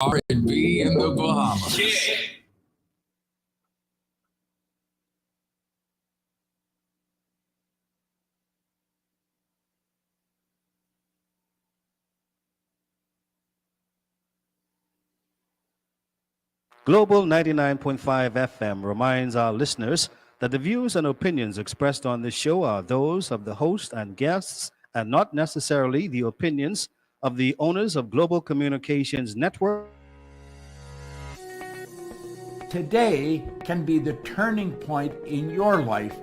R&B in the Bahamas. Yeah. Global 99.5 FM reminds our listeners that the views and opinions expressed on this show are those of the host and guests and not necessarily the opinions of the owners of Global Communications Network. Today can be the turning point in your life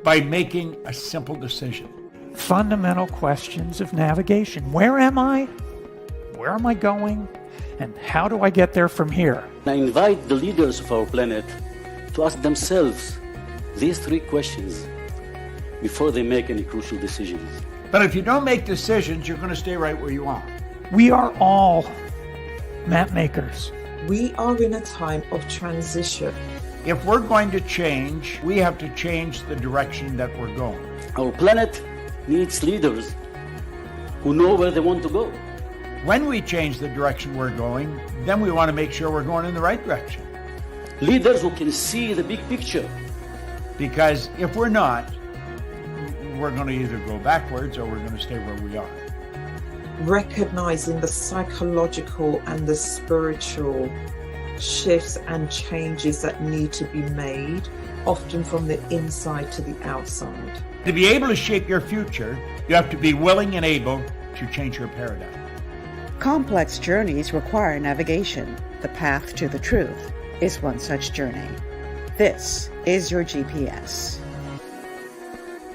by making a simple decision. Fundamental questions of navigation. Where am I? Where am I going? And how do I get there from here? I invite the leaders of our planet to ask themselves these three questions before they make any crucial decisions. But if you don't make decisions, you're going to stay right where you are. We are all map makers. We are in a time of transition. If we're going to change, we have to change the direction that we're going. Our planet needs leaders who know where they want to go. When we change the direction we're going, then we want to make sure we're going in the right direction. Leaders who can see the big picture. Because if we're not, we're going to either go backwards or we're going to stay where we are. Recognizing the psychological and the spiritual shifts and changes that need to be made, often from the inside to the outside. To be able to shape your future, you have to be willing and able to change your paradigm. Complex journeys require navigation. The path to the truth is one such journey. This is your GPS.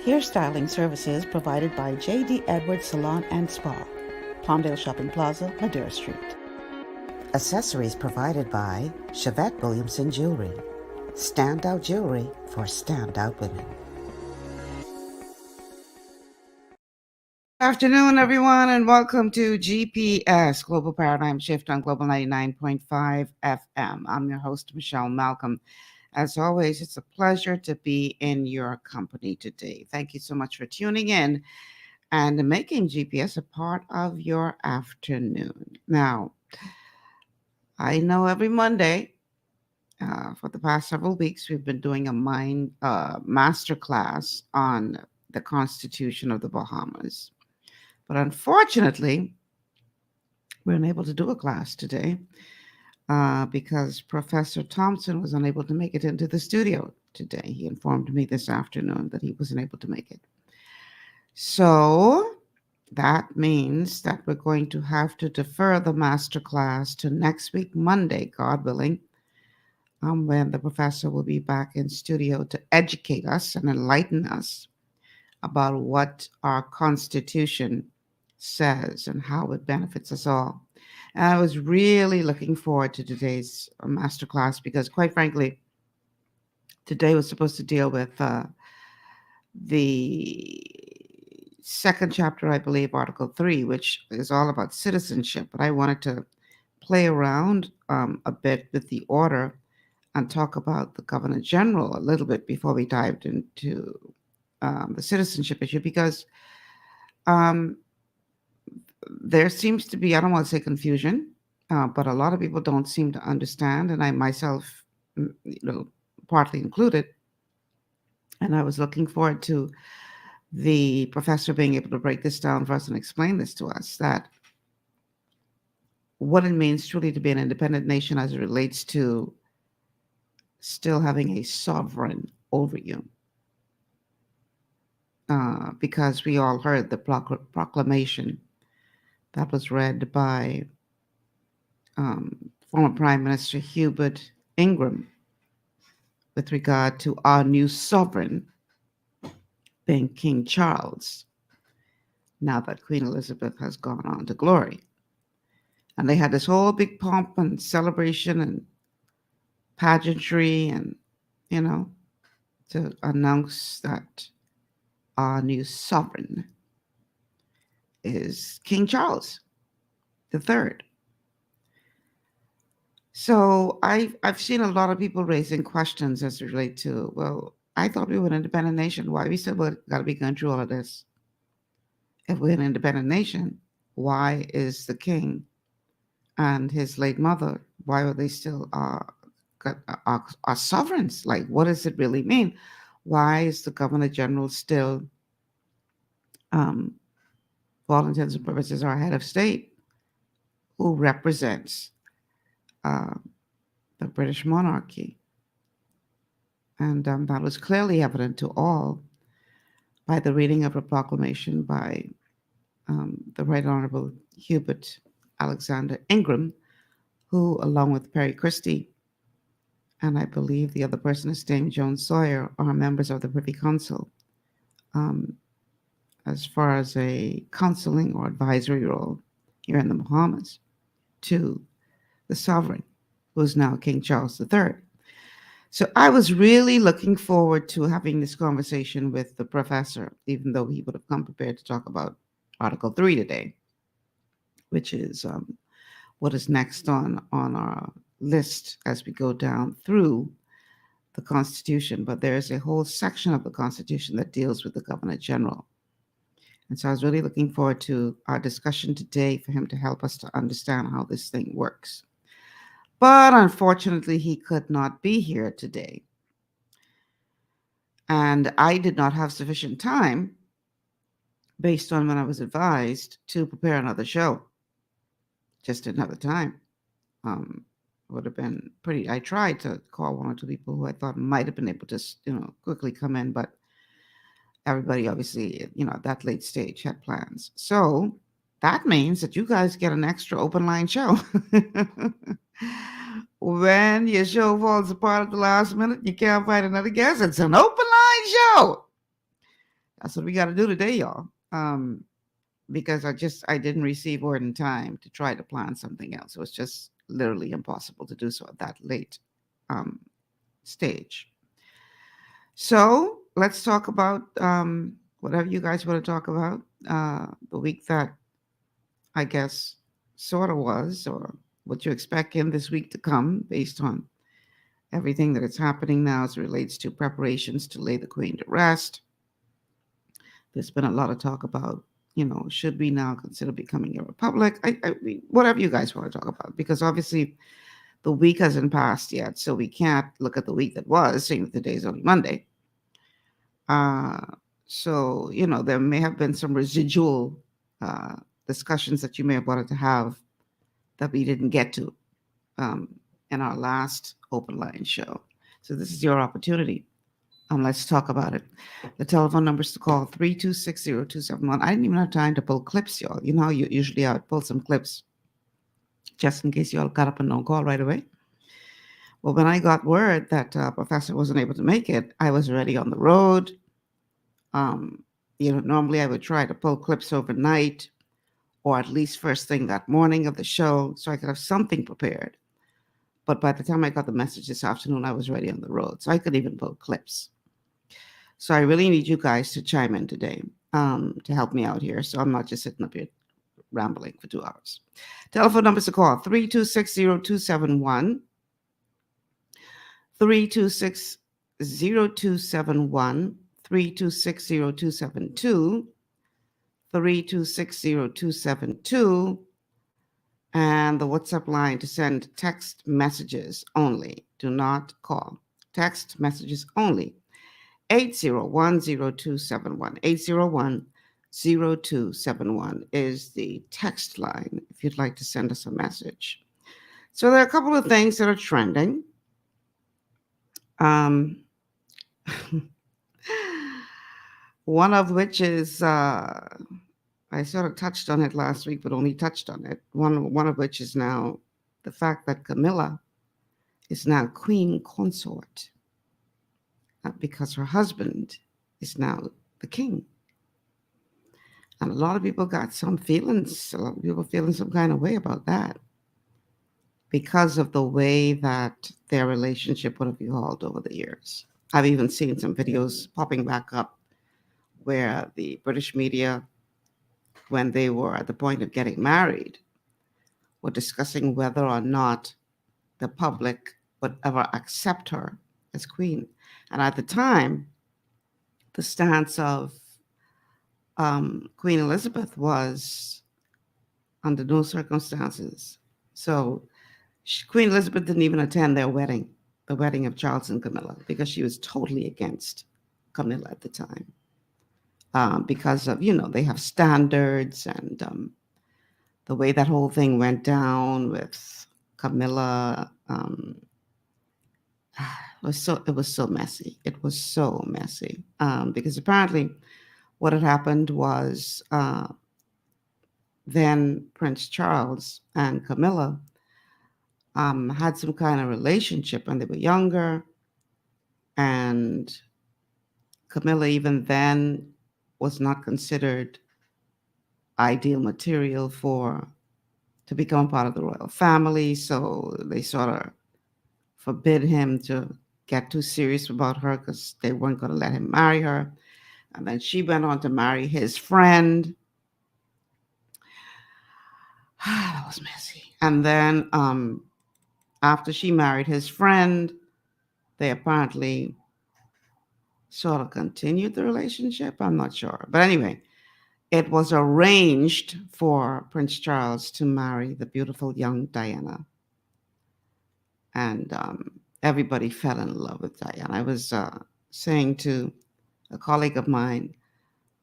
Hairstyling services provided by J.D. Edwards Salon and Spa, Palmdale Shopping Plaza, Madera Street. Accessories provided by Chevette Williamson Jewelry. Standout jewelry for standout women. Afternoon, everyone, and welcome to GPS, Global Paradigm Shift on Global 99.5 FM. I'm your host, Michelle Malcolm. As always, it's a pleasure to be in your company today. Thank you so much for tuning in and making GPS a part of your afternoon. Now, I know every Monday, for the past several weeks, we've been doing a masterclass on the Constitution of the Bahamas. But unfortunately, we're unable to do a class today because Professor Thompson was unable to make it into the studio today. He informed me this afternoon that he wasn't able to make it. So that means that we're going to have to defer the masterclass to next week, Monday, God willing, when the professor will be back in studio to educate us and enlighten us about what our Constitution says and how it benefits us all. And I was really looking forward to today's masterclass because, quite frankly, today was supposed to deal with the second chapter, I believe, Article 3, which is all about citizenship. But I wanted to play around a bit with the order and talk about the Governor General a little bit before we dived into the citizenship issue, because there seems to be, I don't want to say confusion, but a lot of people don't seem to understand, and I myself, partly included. And I was looking forward to the professor being able to break this down for us and explain this to us, that what it means truly to be an independent nation as it relates to still having a sovereign over you. Because we all heard the proclamation that was read by former Prime Minister Hubert Ingram with regard to our new sovereign being King Charles, now that Queen Elizabeth has gone on to glory. And they had this whole big pomp and celebration and pageantry and, to announce that our new sovereign is King Charles III. So I've seen a lot of people raising questions as it relates to, well, I thought we were an independent nation. Why we still got to be going through all of this? If we're an independent nation, why is the king and his late mother, why were they still are sovereigns? Like, what does it really mean? Why is the Governor General still, for all intents and purposes, our head of state, who represents the British monarchy? And that was clearly evident to all by the reading of a proclamation by the Right Honorable Hubert Alexander Ingram, who, along with Perry Christie, and I believe the other person is Dame Joan Sawyer, are members of the Privy Council as far as a counseling or advisory role here in the Bahamas to the sovereign, who is now King Charles III. So I was really looking forward to having this conversation with the professor, even though he would have come prepared to talk about Article 3 today, which is what is next on our list as we go down through the Constitution. But there is a whole section of the Constitution that deals with the Governor General. And so I was really looking forward to our discussion today for him to help us to understand how this thing works. But unfortunately, he could not be here today. And I did not have sufficient time, based on when I was advised, to prepare another show. Just didn't have the time. Would have been pretty. I tried to call one or two people who I thought might have been able to, quickly come in, but everybody obviously, at that late stage had plans. So that means that you guys get an extra open line show. When your show falls apart at the last minute, you can't find another guest. It's an open line show. That's what we got to do today, y'all. Because I didn't receive word in time to try to plan something else. It was just literally impossible to do so at that late stage. So let's talk about whatever you guys want to talk about. The week that I guess sort of was, or what you expect in this week to come, based on everything that is happening now as it relates to preparations to lay the Queen to rest. There's been a lot of talk about, should we now consider becoming a republic? Whatever you guys want to talk about, because obviously the week hasn't passed yet, so we can't look at the week that was, seeing that today's only Monday. So, there may have been some residual discussions that you may have wanted to have that we didn't get to in our last open line show. So this is your opportunity. Let's talk about it. The telephone numbers to call, 3260271. I didn't even have time to pull clips, y'all. Usually I would pull some clips just in case y'all got up and don't call right away. Well, when I got word that Professor wasn't able to make it, I was already on the road. Normally I would try to pull clips overnight, or at least first thing that morning of the show, so I could have something prepared. But by the time I got the message this afternoon, I was already on the road, so I could even pull clips. So I really need you guys to chime in today to help me out here, so I'm not just sitting up here rambling for 2 hours. Telephone numbers to call, 3260271, 3260271, 3260272, 3260272, and the WhatsApp line to send text messages only. Do not call. Text messages only. 801-0271. 801-0271 is the text line if you'd like to send us a message. So there are a couple of things that are trending. One of which is, I sort of touched on it last week, but only touched on it. One of which is now the fact that Camilla is now Queen Consort because her husband is now the king. And a lot of people got some feelings, a lot of people feeling some kind of way about that because of the way that their relationship would have evolved over the years. I've even seen some videos popping back up where the British media, when they were at the point of getting married, were discussing whether or not the public would ever accept her as queen. And at the time, the stance of Queen Elizabeth was, under no circumstances So Queen Elizabeth didn't even attend their wedding, the wedding of Charles and Camilla, because she was totally against Camilla at the time. Because of, they have standards, and the way that whole thing went down with Camilla, it was so messy. It was so messy, because apparently what had happened was then Prince Charles and Camilla had some kind of relationship when they were younger, and Camilla even then was not considered ideal material to become part of the royal family. So they sort of forbid him to get too serious about her because they weren't going to let him marry her. And then she went on to marry his friend. That was messy. And then after she married his friend, they apparently sort of continued the relationship. I'm not sure. But anyway, it was arranged for Prince Charles to marry the beautiful young Diana. And everybody fell in love with Diana. I was saying to a colleague of mine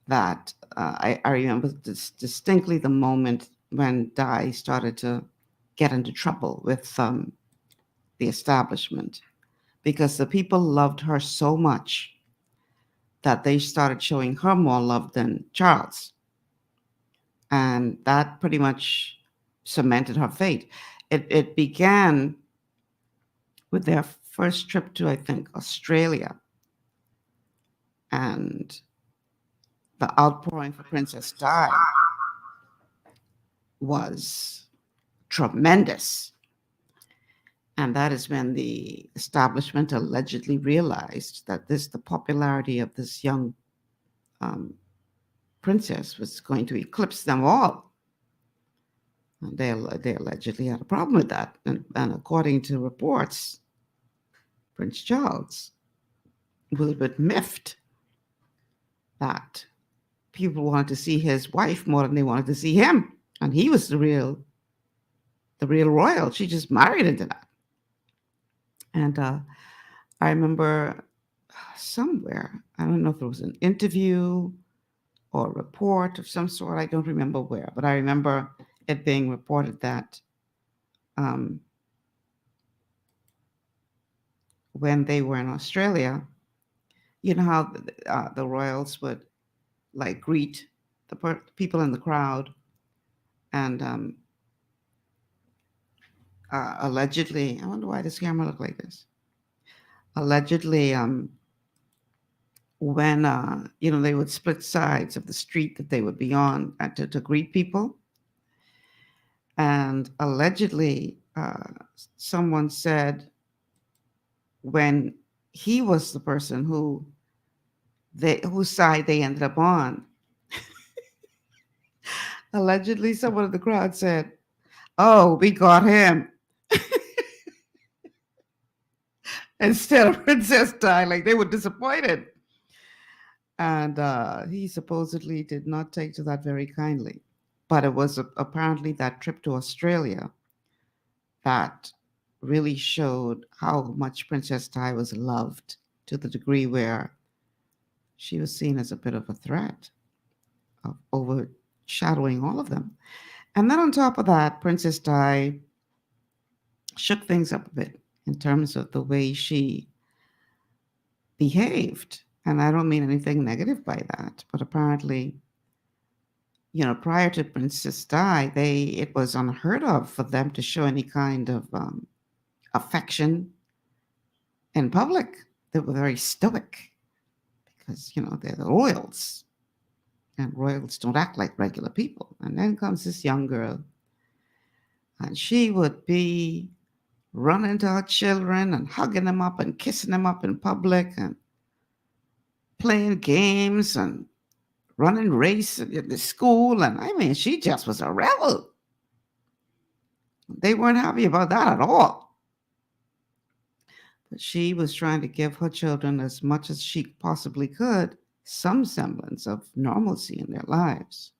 that I remember distinctly the moment when Di started to get into trouble with the establishment, because the people loved her so much that they started showing her more love than Charles. And that pretty much cemented her fate. It began with their first trip to, I think, Australia. And the outpouring for Princess Di was tremendous. And that is when the establishment allegedly realized that the popularity of this young princess was going to eclipse them all. And they allegedly had a problem with that. And according to reports, Prince Charles was a bit miffed that people wanted to see his wife more than they wanted to see him. And he was the real royal. She just married into that. And I remember somewhere, I don't know if it was an interview or a report of some sort, I don't remember where, but I remember it being reported that when they were in Australia, you know how the royals would like greet the people in the crowd, and allegedly, I wonder why this camera looked like this. Allegedly, when they would split sides of the street that they would be on to greet people, and allegedly, someone said when he was the person whose side they ended up on, allegedly someone in the crowd said, "Oh, we got him," instead of Princess Di. Like, they were disappointed. And he supposedly did not take to that very kindly. But it was apparently that trip to Australia that really showed how much Princess Di was loved, to the degree where she was seen as a bit of a threat of overshadowing all of them. And then on top of that, Princess Di shook things up a bit in terms of the way she behaved. And I don't mean anything negative by that, but apparently, prior to Princess Di, it was unheard of for them to show any kind of affection in public. They were very stoic because, they're the royals, and royals don't act like regular people. And then comes this young girl, and she would be running to her children and hugging them up and kissing them up in public and playing games and running race at the school. And I mean, she just was a rebel. They weren't happy about that at all. But she was trying to give her children, as much as she possibly could, some semblance of normalcy in their lives.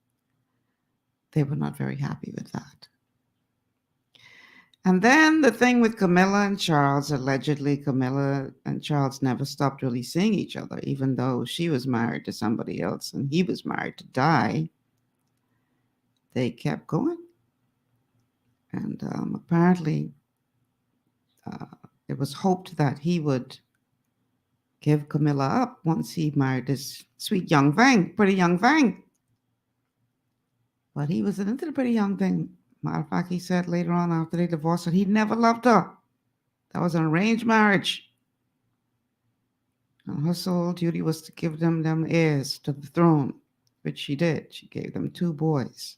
They were not very happy with that. And then the thing with Camilla and Charles, allegedly Camilla and Charles never stopped really seeing each other, even though she was married to somebody else and he was married to Di. They kept going. And apparently it was hoped that he would give Camilla up once he married this sweet young thing, pretty young thing. But he was into the pretty young thing. Matter of fact, he said later on after they divorced that he never loved her. That was an arranged marriage. And her sole duty was to give them heirs to the throne, which she did. She gave them 2 boys,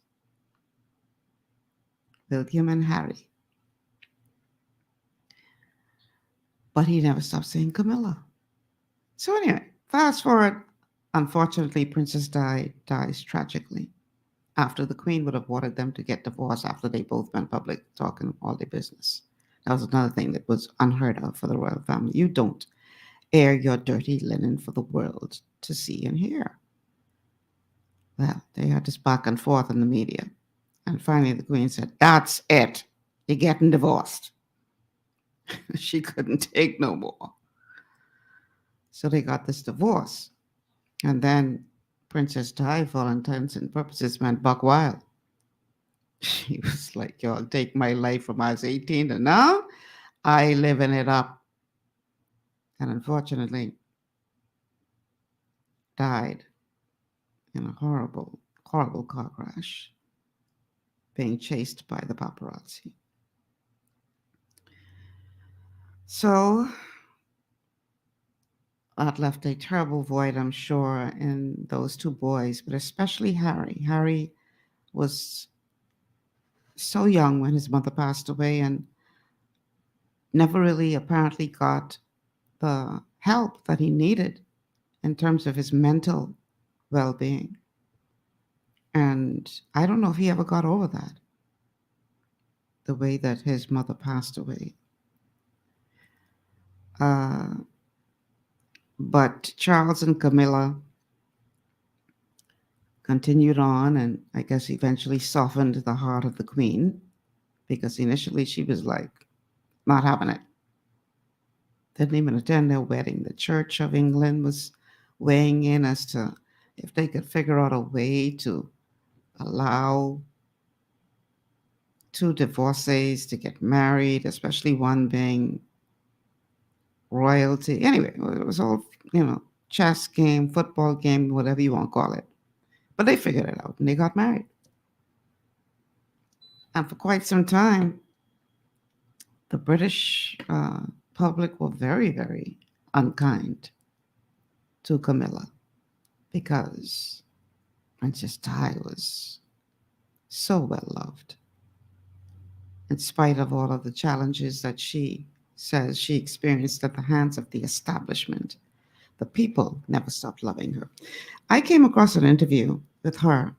William and Harry. But he never stopped seeing Camilla. So anyway, fast forward. Unfortunately, Princess Di dies tragically after the Queen would have wanted them to get divorced after they both went public talking all their business. That was another thing that was unheard of for the royal family. You don't air your dirty linen for the world to see and hear. Well, they had this back and forth in the media. And finally the Queen said, "That's it. You're getting divorced." She couldn't take no more. So they got this divorce. And then Princess Di, for all intents and purposes, went buck wild. She was like, "Y'all take my life from I was 18 to now. I living it up." And unfortunately died in a horrible, horrible car crash, being chased by the paparazzi. So that left a terrible void, I'm sure, in those 2 boys, but especially Harry. Harry was so young when his mother passed away and never really apparently got the help that he needed in terms of his mental well-being. And I don't know if he ever got over that, the way that his mother passed away. But Charles and Camilla continued on and I guess eventually softened the heart of the Queen, because initially she was like not having it. Didn't even attend their wedding. The Church of England was weighing in as to if they could figure out a way to allow 2 divorcees to get married, especially one being royalty. Anyway, it was all, chess game, football game, whatever you want to call it. But they figured it out and they got married. And for quite some time, the British public were very, very unkind to Camilla because Princess Di was so well loved, in spite of all of the challenges that she says she experienced at the hands of the establishment. The people never stopped loving her. I came across an interview with her.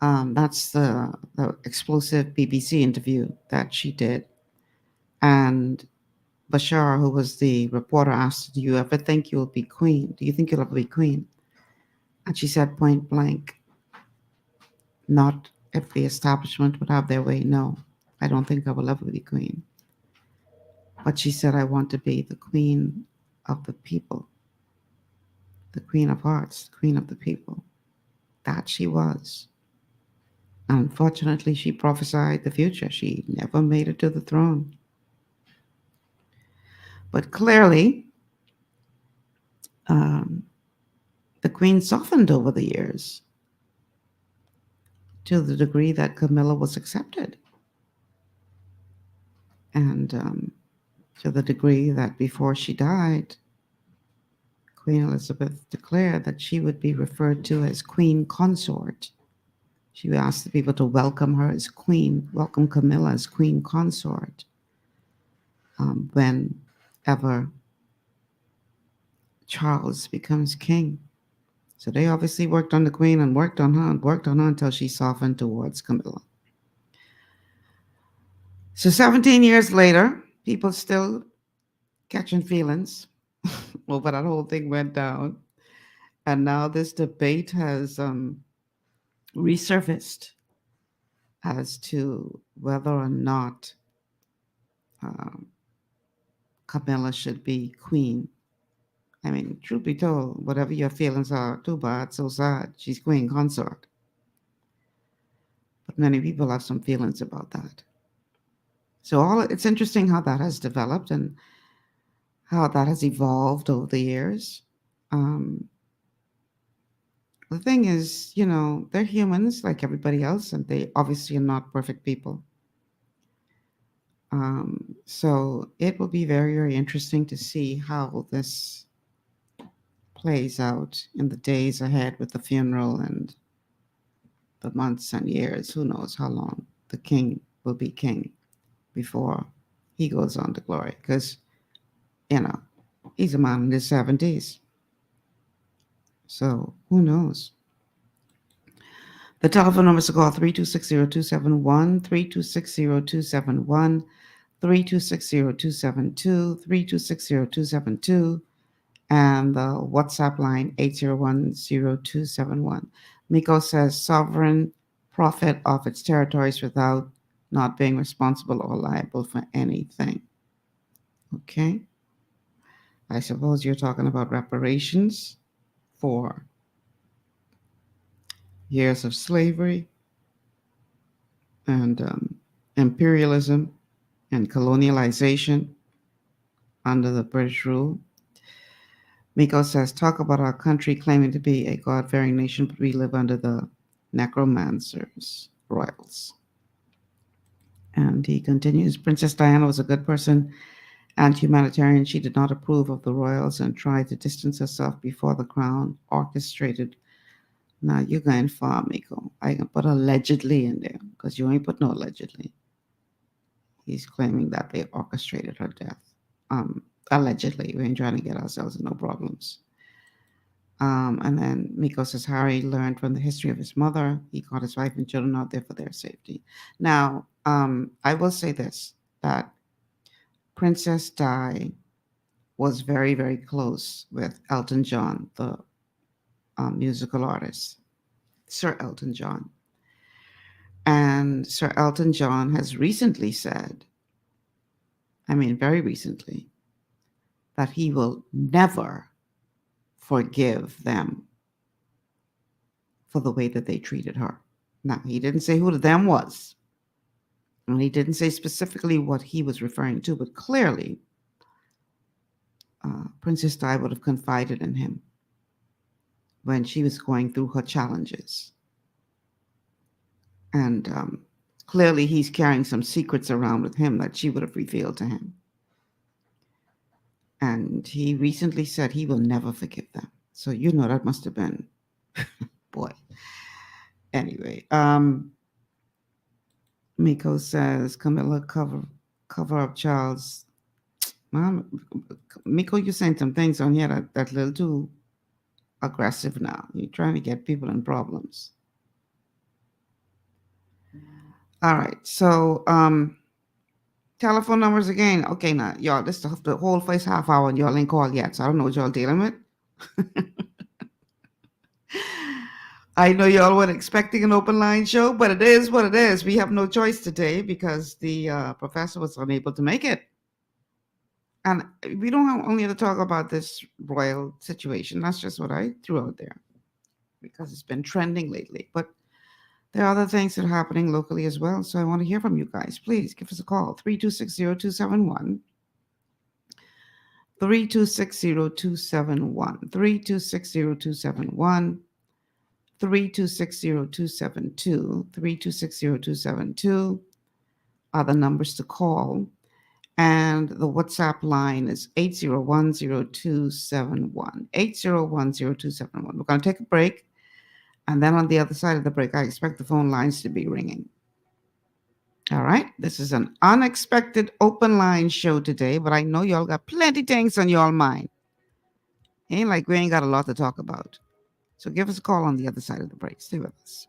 That's the explosive BBC interview that she did. And Bashar, who was the reporter, asked, "Do you ever think you'll be queen? Do you think you'll ever be queen?" And she said point blank, "Not if the establishment would have their way. No, I don't think I will ever be queen." But she said, "I want to be the queen of the people, the queen of hearts, the queen of the people." That she was. Unfortunately, she prophesied the future. She never made it to the throne. But clearly, the Queen softened over the years to the degree that Camilla was accepted. And to the degree that before she died, Queen Elizabeth declared that she would be referred to as Queen Consort. She asked the people to welcome her as Queen, welcome Camilla as Queen Consort whenever Charles becomes king. So they obviously worked on the Queen and worked on her until she softened towards Camilla. So 17 years later, people still catching feelings over that whole thing went down. And now this debate has resurfaced as to whether or not Camilla should be queen. I mean, truth be told, whatever your feelings are, too bad, so sad, she's queen consort. But many people have some feelings about that. So it's interesting how that has developed and how that has evolved over the years. The thing is, they're humans like everybody else, and they obviously are not perfect people. So it will be very, very interesting to see how this plays out in the days ahead with the funeral and the months and years. Who knows how long the king will be king before he goes on to glory, because he's a man in his 70s. So who knows? The telephone number is to call 3260271, 3260271, 3260272, 3260272, and the WhatsApp line 8010271. Miko says sovereign profit of its territories without not being responsible or liable for anything. Okay. I suppose you're talking about reparations for years of slavery and imperialism and colonialization under the British rule. Miko says, talk about our country claiming to be a God-fearing nation, but we live under the necromancers, royals. And he continues, Princess Diana was a good person and humanitarian. She did not approve of the royals and tried to distance herself before the crown orchestrated. Now, you're going far, Miko. I can put allegedly in there because you ain't put no allegedly. He's claiming that they orchestrated her death. Allegedly. We ain't trying to get ourselves in no problems. And then Miko says, Harry learned from the history of his mother. He got his wife and children out there for their safety. Now, I will say this, that Princess Di was very, very close with Elton John, the musical artist, Sir Elton John. And Sir Elton John has recently said, very recently, that he will never forgive them for the way that they treated her. Now, he didn't say who the them was. And he didn't say specifically what he was referring to, but clearly, Princess Di would have confided in him when she was going through her challenges. And clearly, he's carrying some secrets around with him that she would have revealed to him. And he recently said he will never forgive them. So, that must have been, boy. Anyway, Miko says, Camilla, cover up Charles. Mom, Miko, you're saying some things on here that a little too aggressive now. You're trying to get people in problems. All right, so telephone numbers again. Okay, now, y'all, this is the whole first half hour and y'all ain't called yet, so I don't know what y'all dealing with. I know y'all weren't expecting an open line show, but it is what it is. We have no choice today because the professor was unable to make it. And we don't only have to talk about this royal situation. That's just what I threw out there because it's been trending lately. But there are other things that are happening locally as well. So I want to hear from you guys. Please give us a call. 3260271. 3260271. 3260271. 3260272. 3260272 are the numbers to call. And the WhatsApp line is 8010271. 8010271. We're going to take a break. And then on the other side of the break, I expect the phone lines to be ringing. All right. This is an unexpected open line show today, but I know y'all got plenty things on y'all mind. Ain't like we ain't got a lot to talk about. So give us a call on the other side of the break. Stay with us.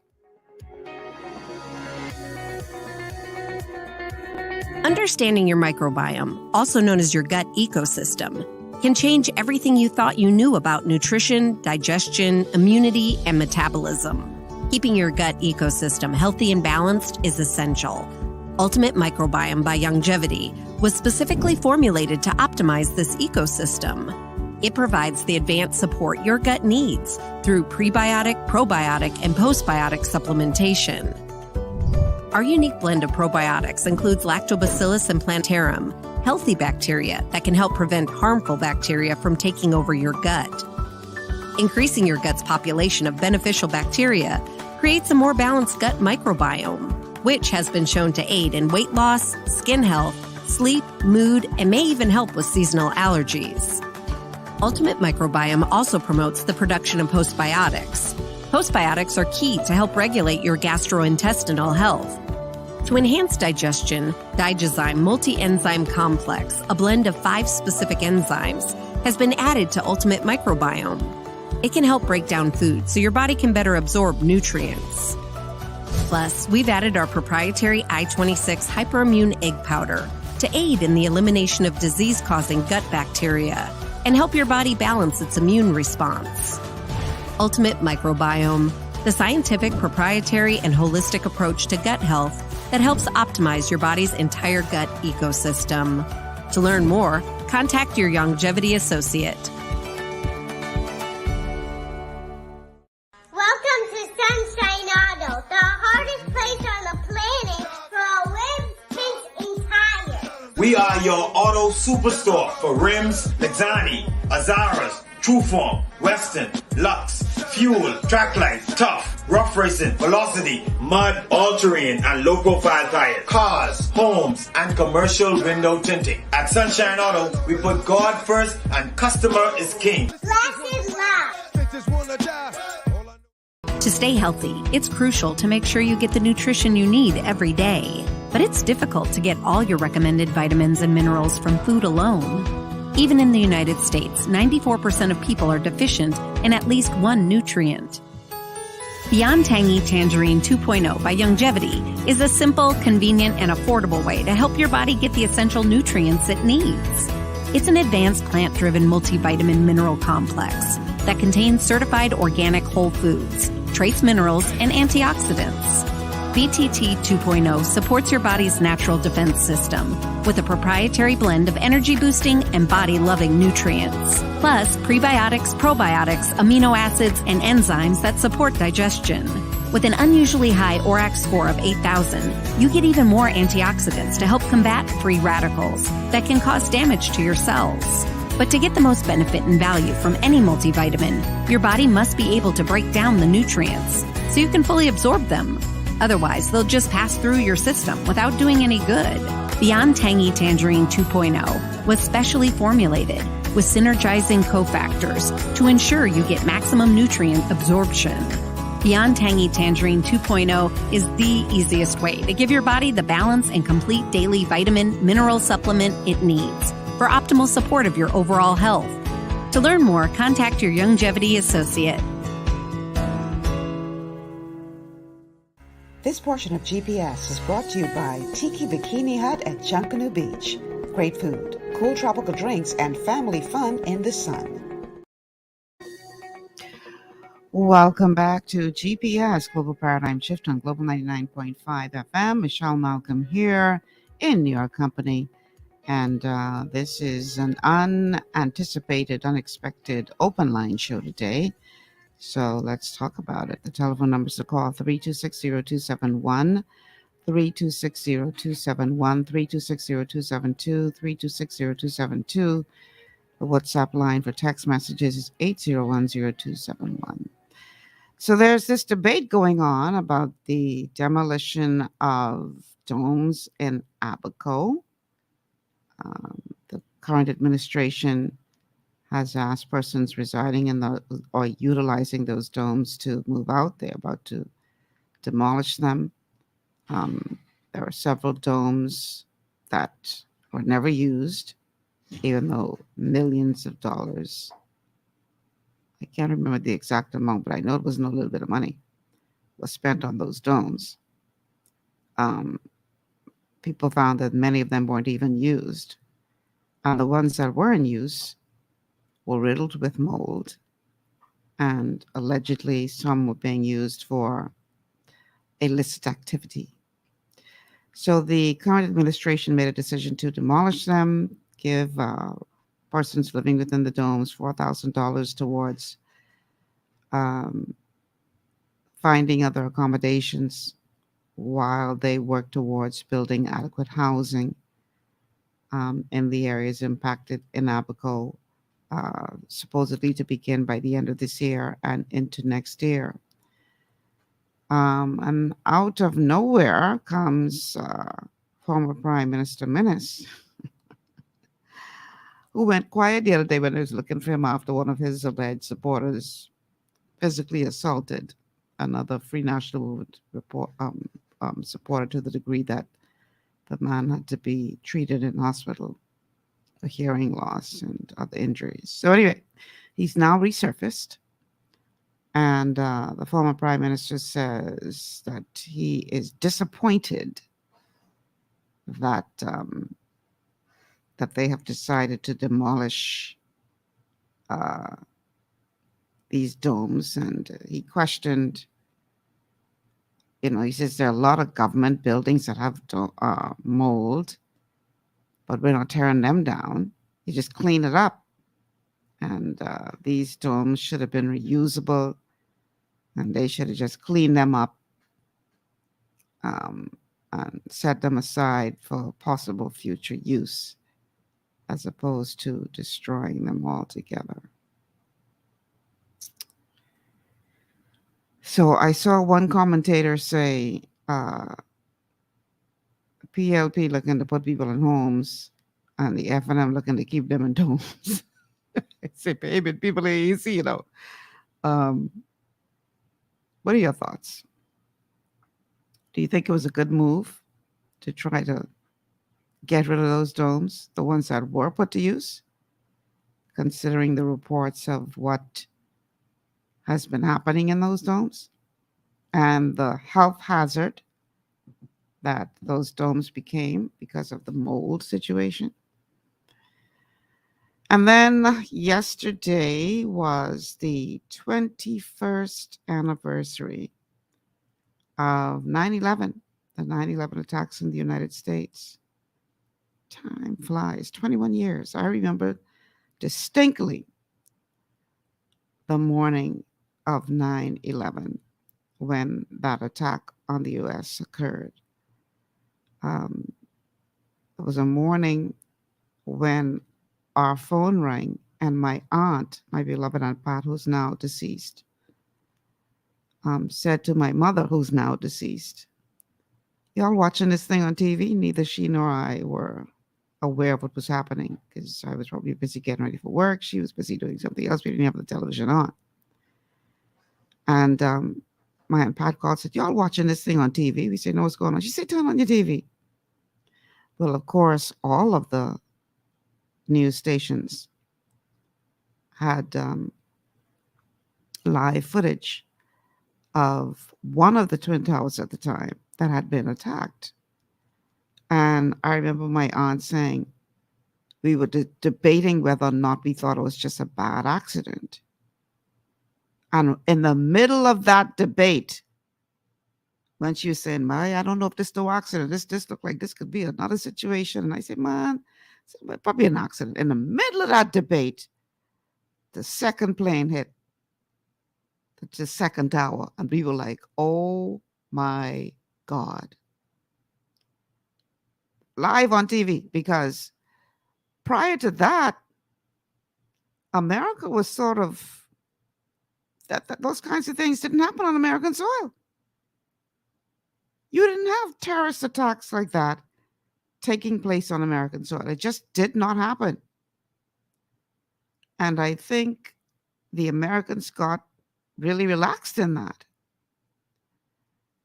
Understanding your microbiome, also known as your gut ecosystem, can change everything you thought you knew about nutrition, digestion, immunity, and metabolism. Keeping your gut ecosystem healthy and balanced is essential. Ultimate Microbiome by Longevity was specifically formulated to optimize this ecosystem. It provides the advanced support your gut needs through prebiotic, probiotic, and postbiotic supplementation. Our unique blend of probiotics includes Lactobacillus and Plantarum, healthy bacteria that can help prevent harmful bacteria from taking over your gut. Increasing your gut's population of beneficial bacteria creates a more balanced gut microbiome, which has been shown to aid in weight loss, skin health, sleep, mood, and may even help with seasonal allergies. Ultimate Microbiome also promotes the production of postbiotics. Postbiotics are key to help regulate your gastrointestinal health. To enhance digestion, Digizyme Multi-Enzyme Complex, a blend of 5 specific enzymes, has been added to Ultimate Microbiome. It can help break down food so your body can better absorb nutrients. Plus, we've added our proprietary I-26 Hyperimmune Egg Powder to aid in the elimination of disease-causing gut bacteria and help your body balance its immune response. Ultimate Microbiome, the scientific, proprietary, and holistic approach to gut health that helps optimize your body's entire gut ecosystem. To learn more, contact your Longevity associate. Welcome to Sunshine Auto, the hardest place on the planet for a rims, tints, and tires. We are your auto superstore for rims, Lexani, Azaras, Trueform, Western, Lux, Fuel, Trackline, Tough, Rough Racing, Velocity, Mud, All-Terrain, and low-profile tires, cars, homes, and commercial window tinting. At Sunshine Auto, we put God first and customer is king. Less is love. To stay healthy, it's crucial to make sure you get the nutrition you need every day. But it's difficult to get all your recommended vitamins and minerals from food alone. Even in the United States, 94% of people are deficient in at least one nutrient. Beyond Tangy Tangerine 2.0 by Longevity is a simple, convenient, and affordable way to help your body get the essential nutrients it needs. It's an advanced plant-driven multivitamin mineral complex that contains certified organic whole foods, trace minerals, and antioxidants. BTT 2.0 supports your body's natural defense system with a proprietary blend of energy-boosting and body-loving nutrients, plus prebiotics, probiotics, amino acids, and enzymes that support digestion. With an unusually high ORAC score of 8,000, you get even more antioxidants to help combat free radicals that can cause damage to your cells. But to get the most benefit and value from any multivitamin, your body must be able to break down the nutrients so you can fully absorb them. Otherwise, they'll just pass through your system without doing any good. Beyond Tangy Tangerine 2.0 was specially formulated with synergizing cofactors to ensure you get maximum nutrient absorption. Beyond Tangy Tangerine 2.0 is the easiest way to give your body the balance and complete daily vitamin mineral supplement it needs for optimal support of your overall health. To learn more, contact your Longevity associate. This portion of GPS is brought to you by Tiki Bikini Hut at Junkanoo Beach. Great food, cool tropical drinks, and family fun in the sun. Welcome back to GPS Global Paradigm Shift on Global 99.5 FM. Michelle Malcolm here in your company. And this is an unanticipated, unexpected open line show today. So let's talk about it. The telephone numbers to call 3260271, 3260271, 3260272, 3260272. The WhatsApp line for text messages is 8010271. So there's this debate going on about the demolition of domes in Abaco. The current administration has asked persons residing in or utilizing those domes to move out. They're about to demolish them. There are several domes that were never used, even though millions of dollars, I can't remember the exact amount, but I know it wasn't a little bit of money, was spent on those domes. People found that many of them weren't even used. And the ones that were in use were riddled with mold, and allegedly some were being used for illicit activity. So the current administration made a decision to demolish them, give persons living within the domes $4,000 towards finding other accommodations while they work towards building adequate housing in the areas impacted in Abaco, supposedly to begin by the end of this year and into next year. And out of nowhere comes former Prime Minister Minnis, who went quiet the other day when I was looking for him after one of his alleged supporters physically assaulted another Free National Movement supporter to the degree that the man had to be treated in hospital for hearing loss and other injuries. So anyway, he's now resurfaced. And the former prime minister says that he is disappointed that that they have decided to demolish these domes. And he questioned, he says there are a lot of government buildings that have mold, but we're not tearing them down. You just clean it up. And these domes should have been reusable, and they should have just cleaned them up and set them aside for possible future use, as opposed to destroying them altogether. So I saw one commentator say, PLP looking to put people in homes, and the F&M looking to keep them in domes. Say, baby, people are easy, What are your thoughts? Do you think it was a good move to try to get rid of those domes, the ones that were put to use, considering the reports of what has been happening in those domes and the health hazard that those domes became because of the mold situation? And then yesterday was the 21st anniversary of 9/11, the 9/11 attacks in the United States. Time flies, 21 years. I remember distinctly the morning of 9/11 when that attack on the U.S. occurred. It was a morning when our phone rang and my aunt, my beloved Aunt Pat, who's now deceased, said to my mother, who's now deceased, "Y'all watching this thing on TV?" Neither she nor I were aware of what was happening because I was probably busy getting ready for work. She was busy doing something else. We didn't have the television on. And my Aunt Pat called and said, "Y'all watching this thing on TV?" We said, "No, what's going on?" She said, "Turn on your TV." Well, of course, all of the news stations had live footage of one of the Twin Towers at the time that had been attacked. And I remember my aunt saying we were debating whether or not we thought it was just a bad accident. And in the middle of that debate, when she was saying, I don't know if this is no accident. This looked like this could be another situation. And I said, man, it's probably an accident. In the middle of that debate, the second plane hit the second tower. And we were like, oh my God. Live on TV, because prior to that, America was sort of, those kinds of things didn't happen on American soil. You didn't have terrorist attacks like that taking place on American soil. It just did not happen. And I think the Americans got really relaxed in that.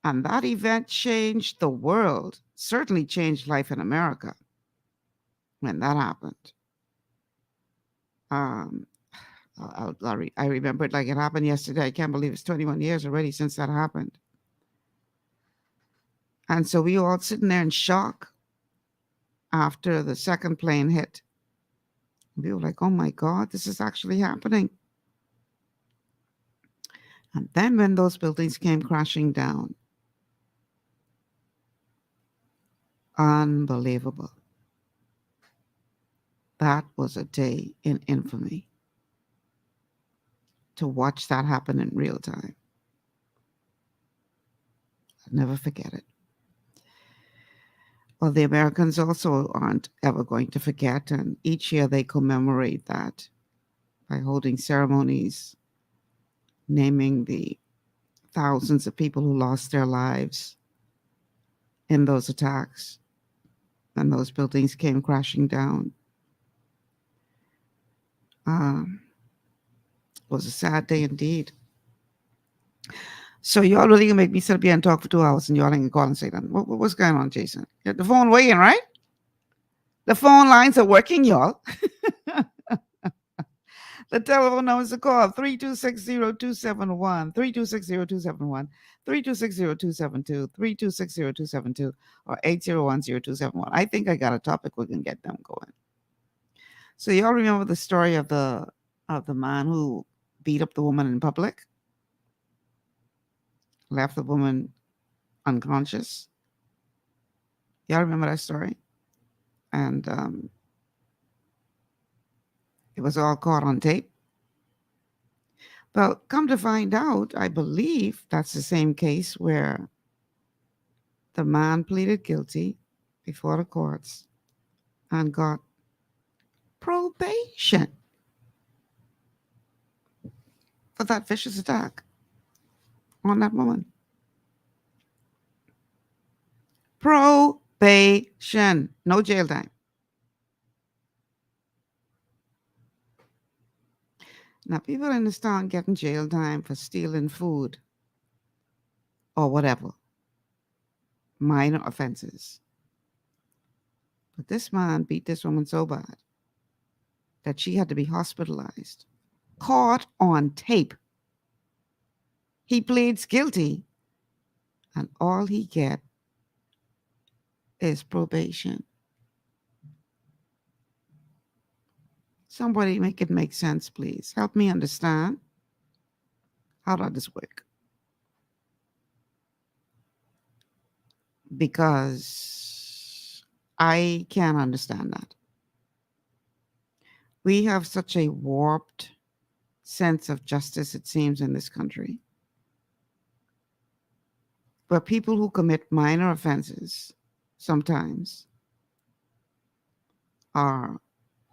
And that event changed the world, certainly changed life in America when that happened. I remember it like it happened yesterday. I can't believe it's 21 years already since that happened. And so we were all sitting there in shock after the second plane hit. We were like, oh my God, this is actually happening. And then when those buildings came crashing down, Unbelievable. That was a day in infamy. To watch that happen in real time. I'll never forget it. Well, the Americans also aren't ever going to forget, and each year they commemorate that by holding ceremonies, naming the thousands of people who lost their lives in those attacks, and those buildings came crashing down. It was a sad day indeed. So y'all really gonna make me sit up here and talk for 2 hours, and y'all ain't gonna call and say that. What's going on, Jason? The phone waiting, right? The phone lines are working, y'all. The telephone numbers to call 3260271, 3260271, 3260272, 3260272, or 8010271. I think I got a topic we can get them going. So y'all remember the story of the man who beat up the woman in public? Left the woman unconscious. Y'all remember that story? And it was all caught on tape. Well, come to find out, I believe that's the same case where the man pleaded guilty before the courts and got probation for that vicious attack on that woman. Probation, no jail time. Now, people in this town getting jail time for stealing food or whatever, minor offenses. But this man beat this woman so bad that she had to be hospitalized, caught on tape. He pleads guilty, and all he get is probation. Somebody make it make sense, please. Help me understand. How does this work? Because I can't understand that. We have such a warped sense of justice, it seems, in this country, where people who commit minor offenses sometimes are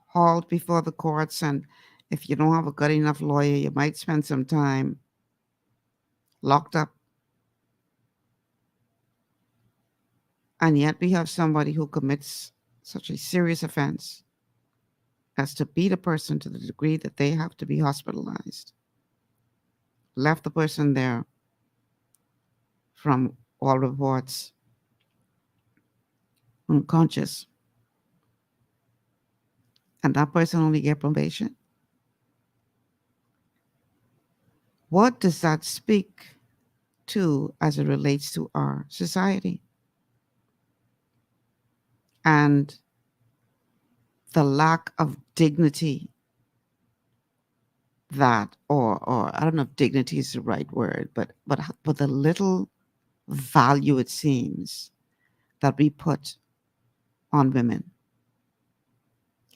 hauled before the courts, and if you don't have a good enough lawyer, you might spend some time locked up. And yet we have somebody who commits such a serious offense as to beat a person to the degree that they have to be hospitalized, left the person there, from all reports, unconscious. And that person only get probation. What does that speak to as it relates to our society? And the lack of dignity that, or I don't know if dignity is the right word, but the little value, it seems, that we put on women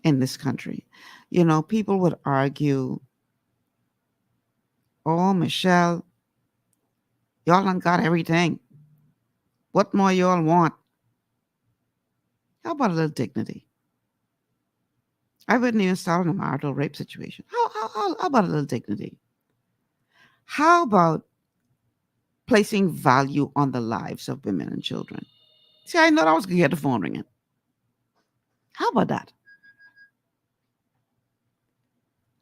in this country. You know, people would argue, oh, Michelle, y'all done got everything. What more y'all want? How about a little dignity? I wouldn't even start on a marital rape situation. How about a little dignity? How about placing value on the lives of women and children? See, I know I was going to get the phone ringing. How about that?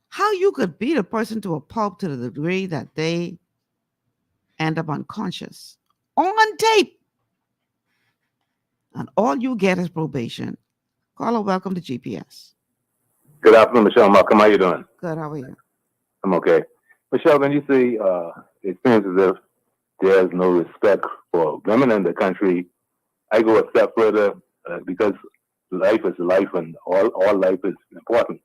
How you could beat a person to a pulp to the degree that they end up unconscious on tape, and all you get is probation. Caller, welcome to GPS. Good afternoon, Michelle Malcolm. How you doing? Good, how are you? I'm okay. Michelle, when you say it seems as if there's no respect for women in the country, I go a step further because life is life and all life is important.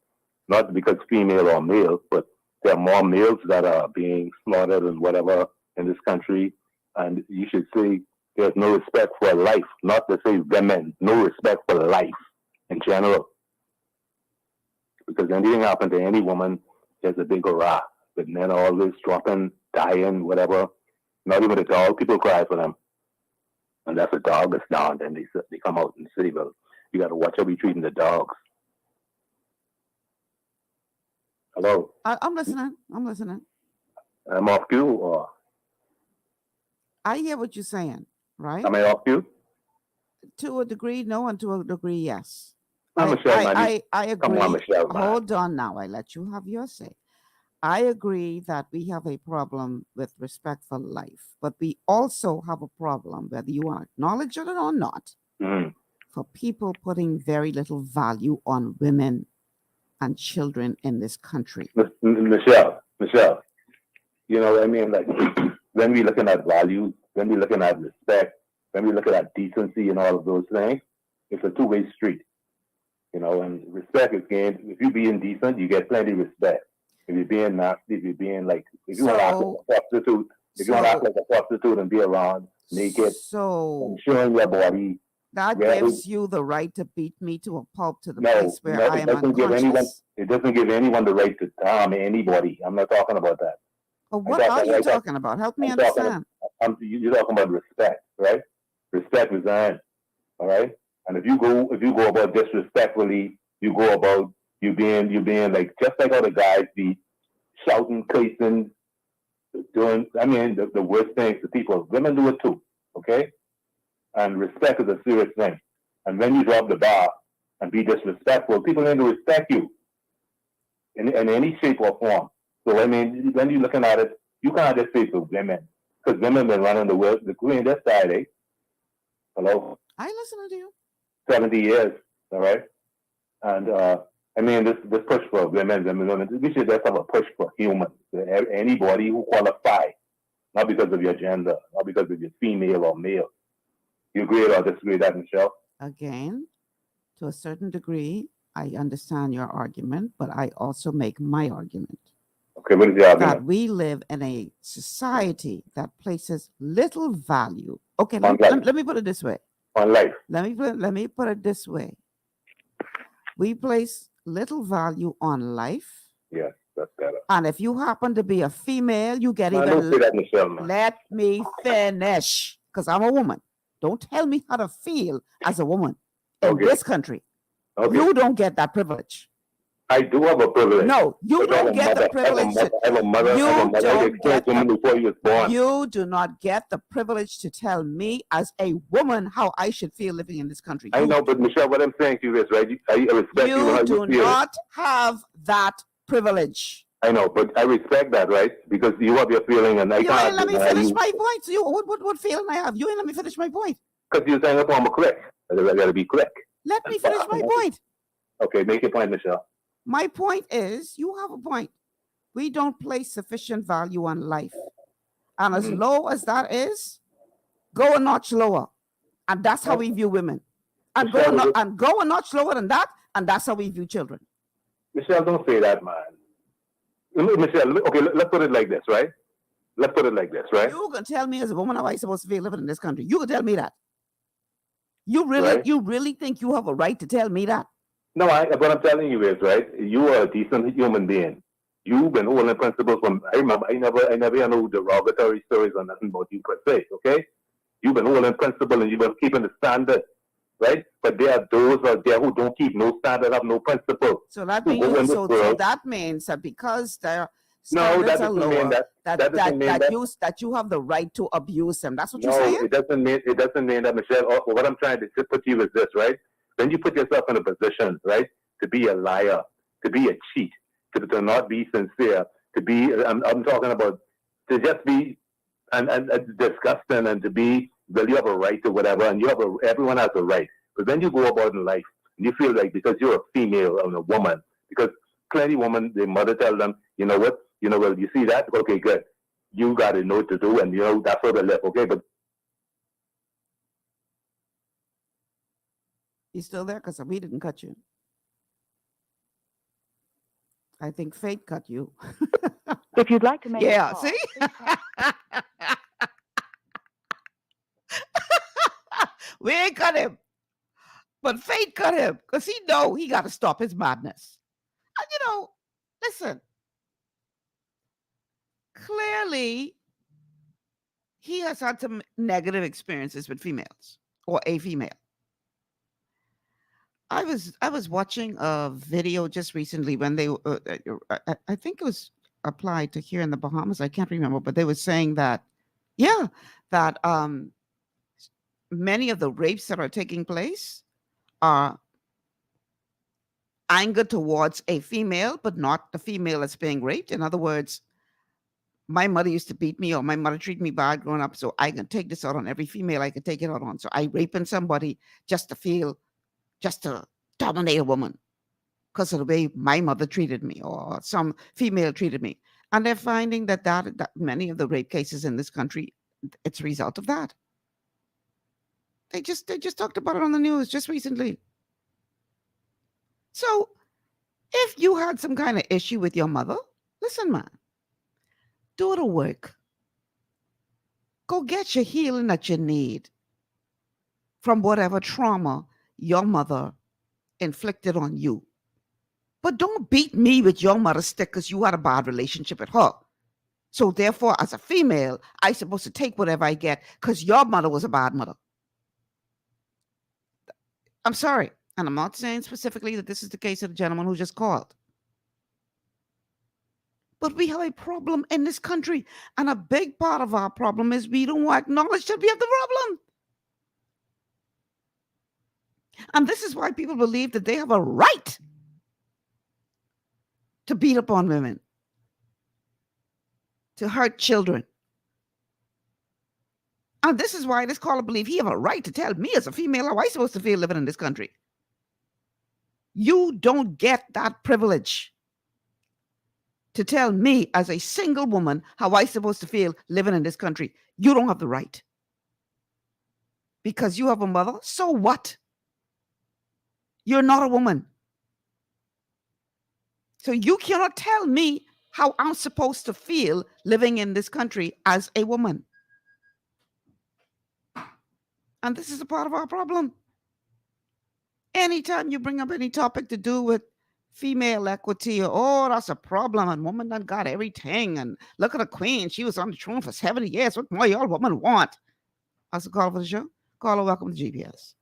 Not because female or male, but there are more males that are being slaughtered and whatever in this country. And you should see There's no respect for life, not to say women, no respect for life in general. Because anything happen to any woman, there's a big hurrah. But men are always dropping, dying, whatever. Not even a dog, people cry for them. Unless a dog is down, then they come out and say, well, you got to watch how we treating the dogs. Hello? I'm listening. I'm off cue, or I hear what you're saying, right? am I off cue? To a degree, no, and to a degree, yes. Michelle, I agree. Come on, Michelle, man. Hold on now. I let you have your say. I agree that we have a problem with respect for life, but we also have a problem, whether you want to acknowledge it or not, for people putting very little value on women and children in this country. Michelle, you know what I mean? Like, when we're looking at values, when we're looking at respect, when we're looking at decency and all of those things, it's a two-way street. You know, and respect is gained. If you're being decent, you get plenty of respect. If you're being nasty, if you're being like, if you want to act like a prostitute, if you want to act like a prostitute and be around naked, and showing your body. That gives you the right to beat me to a pulp to the place where I am unconscious. It doesn't give anyone the right to harm anybody. I'm not talking about that. Well, what are you talking about? Help me understand. You're talking about respect, right? Respect is earned, all right? And if you go about disrespectfully, you go about you being like, just like how the guys be shouting, cursing, doing, I mean, the worst things to people. Women do it too, okay? And respect is a serious thing. And when you drop the bar and be disrespectful, people need to respect you in any shape or form. So, I mean, when you're looking at it, you can't just say for women, because women been running the world, the queen this side, eh? Hello? I listen to you. 70 years, all right? And, I mean, this push for women, we should just have a push for humans. Anybody who qualify, not because of your gender, not because of your female or male. You agree or disagree with that, Michelle? Again, to a certain degree, I understand your argument, but I also make my argument. Okay, what is the argument? That we live in a society that places little value. Okay, let me put it this way. On life. Let me put it this way. We place little value on life. Yes, that's better. And if you happen to be a female, you get Man, even. don't say that, Michelle, man. Let me finish, because I'm a woman. Don't tell me how to feel as a woman in this country. Okay. You don't get that privilege. I do have a privilege. No, you don't get the privilege. I have a mother. You do not get the privilege to tell me as a woman how I should feel living in this country. I know, but Michelle, what I'm saying to you is, right? I respect you. You do not have that privilege. I know, but I respect that, right? Because you have your feeling, and I can't. Let me finish my point. So what feeling I have? You ain't let me finish my point. Because you're saying I'm a click. I gotta be quick. Let me finish my point. Okay, make your point, Michelle. My point is, you have a point. We don't place sufficient value on life. And as low as that is, go a notch lower. And that's how we view women. And go a notch lower than that, and that's how we view children. Michelle, don't say that, man. Michelle, okay, let's put it like this, right? Let's put it like this, right? You can tell me as a woman how I supposed to feel living in this country. You can tell me that. You really think you have a right to tell me that? No, what I'm telling you is, right, you are a decent human being. You've been holding principles from, I remember, I never know derogatory stories or nothing about you per se, okay? You've been holding principle and you've been keeping the standard, right? But there are those out there who don't keep no standard, have no principle. So that means, so that means that because their standards are lower, that you have the right to abuse them. That's what you're saying? No, it doesn't mean that, Michelle. What I'm trying to put to you is this, right? When you put yourself in a position, right, to be a liar, to be a cheat, to not be sincere, to be, I'm talking about, to just be and disgusting and to be, well, you have a right to whatever, and everyone has a right. But when you go about in life, and you feel like because you're a female and a woman, because plenty of women, their mother tell them, you know what, well, you see that? Okay, good. You got to know what to do, and, that's how they live, okay? But you still there? Because we didn't cut you. I think fate cut you. If you'd like to make a call, see? We ain't cut him. But fate cut him because he know he got to stop his madness. And listen, clearly he has had some negative experiences with females or a female. I was watching a video just recently when they I think it was applied to here in the Bahamas. I can't remember, but they were saying that many of the rapes that are taking place are anger towards a female, but not the female that's being raped. In other words, my mother used to beat me, or my mother treated me bad growing up, so I can take this out on every female I can take it out on. So I raping somebody just to dominate a woman because of the way my mother treated me or some female treated me. And they're finding that many of the rape cases in this country, it's a result of that. They just talked about it on the news just recently. So if you had some kind of issue with your mother, listen, man, do the work. Go get your healing that you need from whatever trauma your mother inflicted on you. But don't beat me with your mother's stick because you had a bad relationship with her. So therefore, as a female, I'm supposed to take whatever I get because your mother was a bad mother. I'm sorry. And I'm not saying specifically that this is the case of the gentleman who just called. But we have a problem in this country. And a big part of our problem is we don't acknowledge that we have the problem. And this is why people believe that they have a right to beat up on women, to hurt children. And this is why this caller believes he have a right to tell me as a female how I'm supposed to feel living in this country. You don't get that privilege to tell me as a single woman how I'm supposed to feel living in this country. You don't have the right. Because you have a mother, so what? You're not a woman. So you cannot tell me how I'm supposed to feel living in this country as a woman. And this is a part of our problem. Anytime you bring up any topic to do with female equity, or that's a problem, and woman done got everything, and look at the queen, she was on the throne for 70 years. What more y'all women want? How's the call for the show? Caller, welcome to GPS.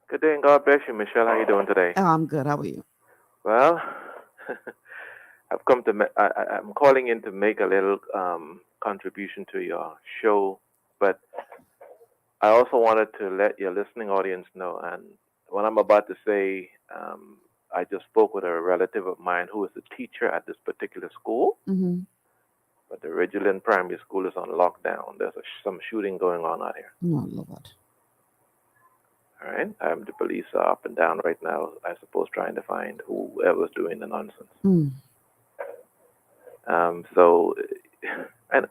Good day and God bless you, Michelle. How you doing today? Oh, I'm good. How are you? Well, I'm calling in to make a little contribution to your show, but I also wanted to let your listening audience know, and what I'm about to say, I just spoke with a relative of mine who is a teacher at this particular school, but the Ridgeland Primary School is on lockdown. There's some shooting going on out here. Oh, Lord. All right. The police are up and down right now, I suppose, trying to find whoever's doing the nonsense. And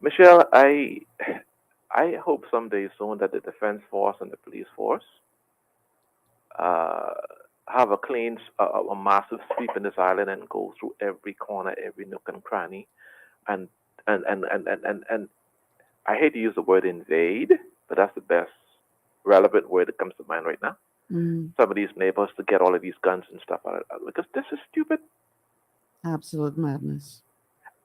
Michelle, I hope someday soon that the defense force and the police force have a massive sweep in this island and go through every corner, every nook and cranny, and I hate to use the word invade, but that's the best relevant word that comes to mind right now. Some of these neighbors to get all of these guns and stuff out of, because this is stupid. Absolute madness.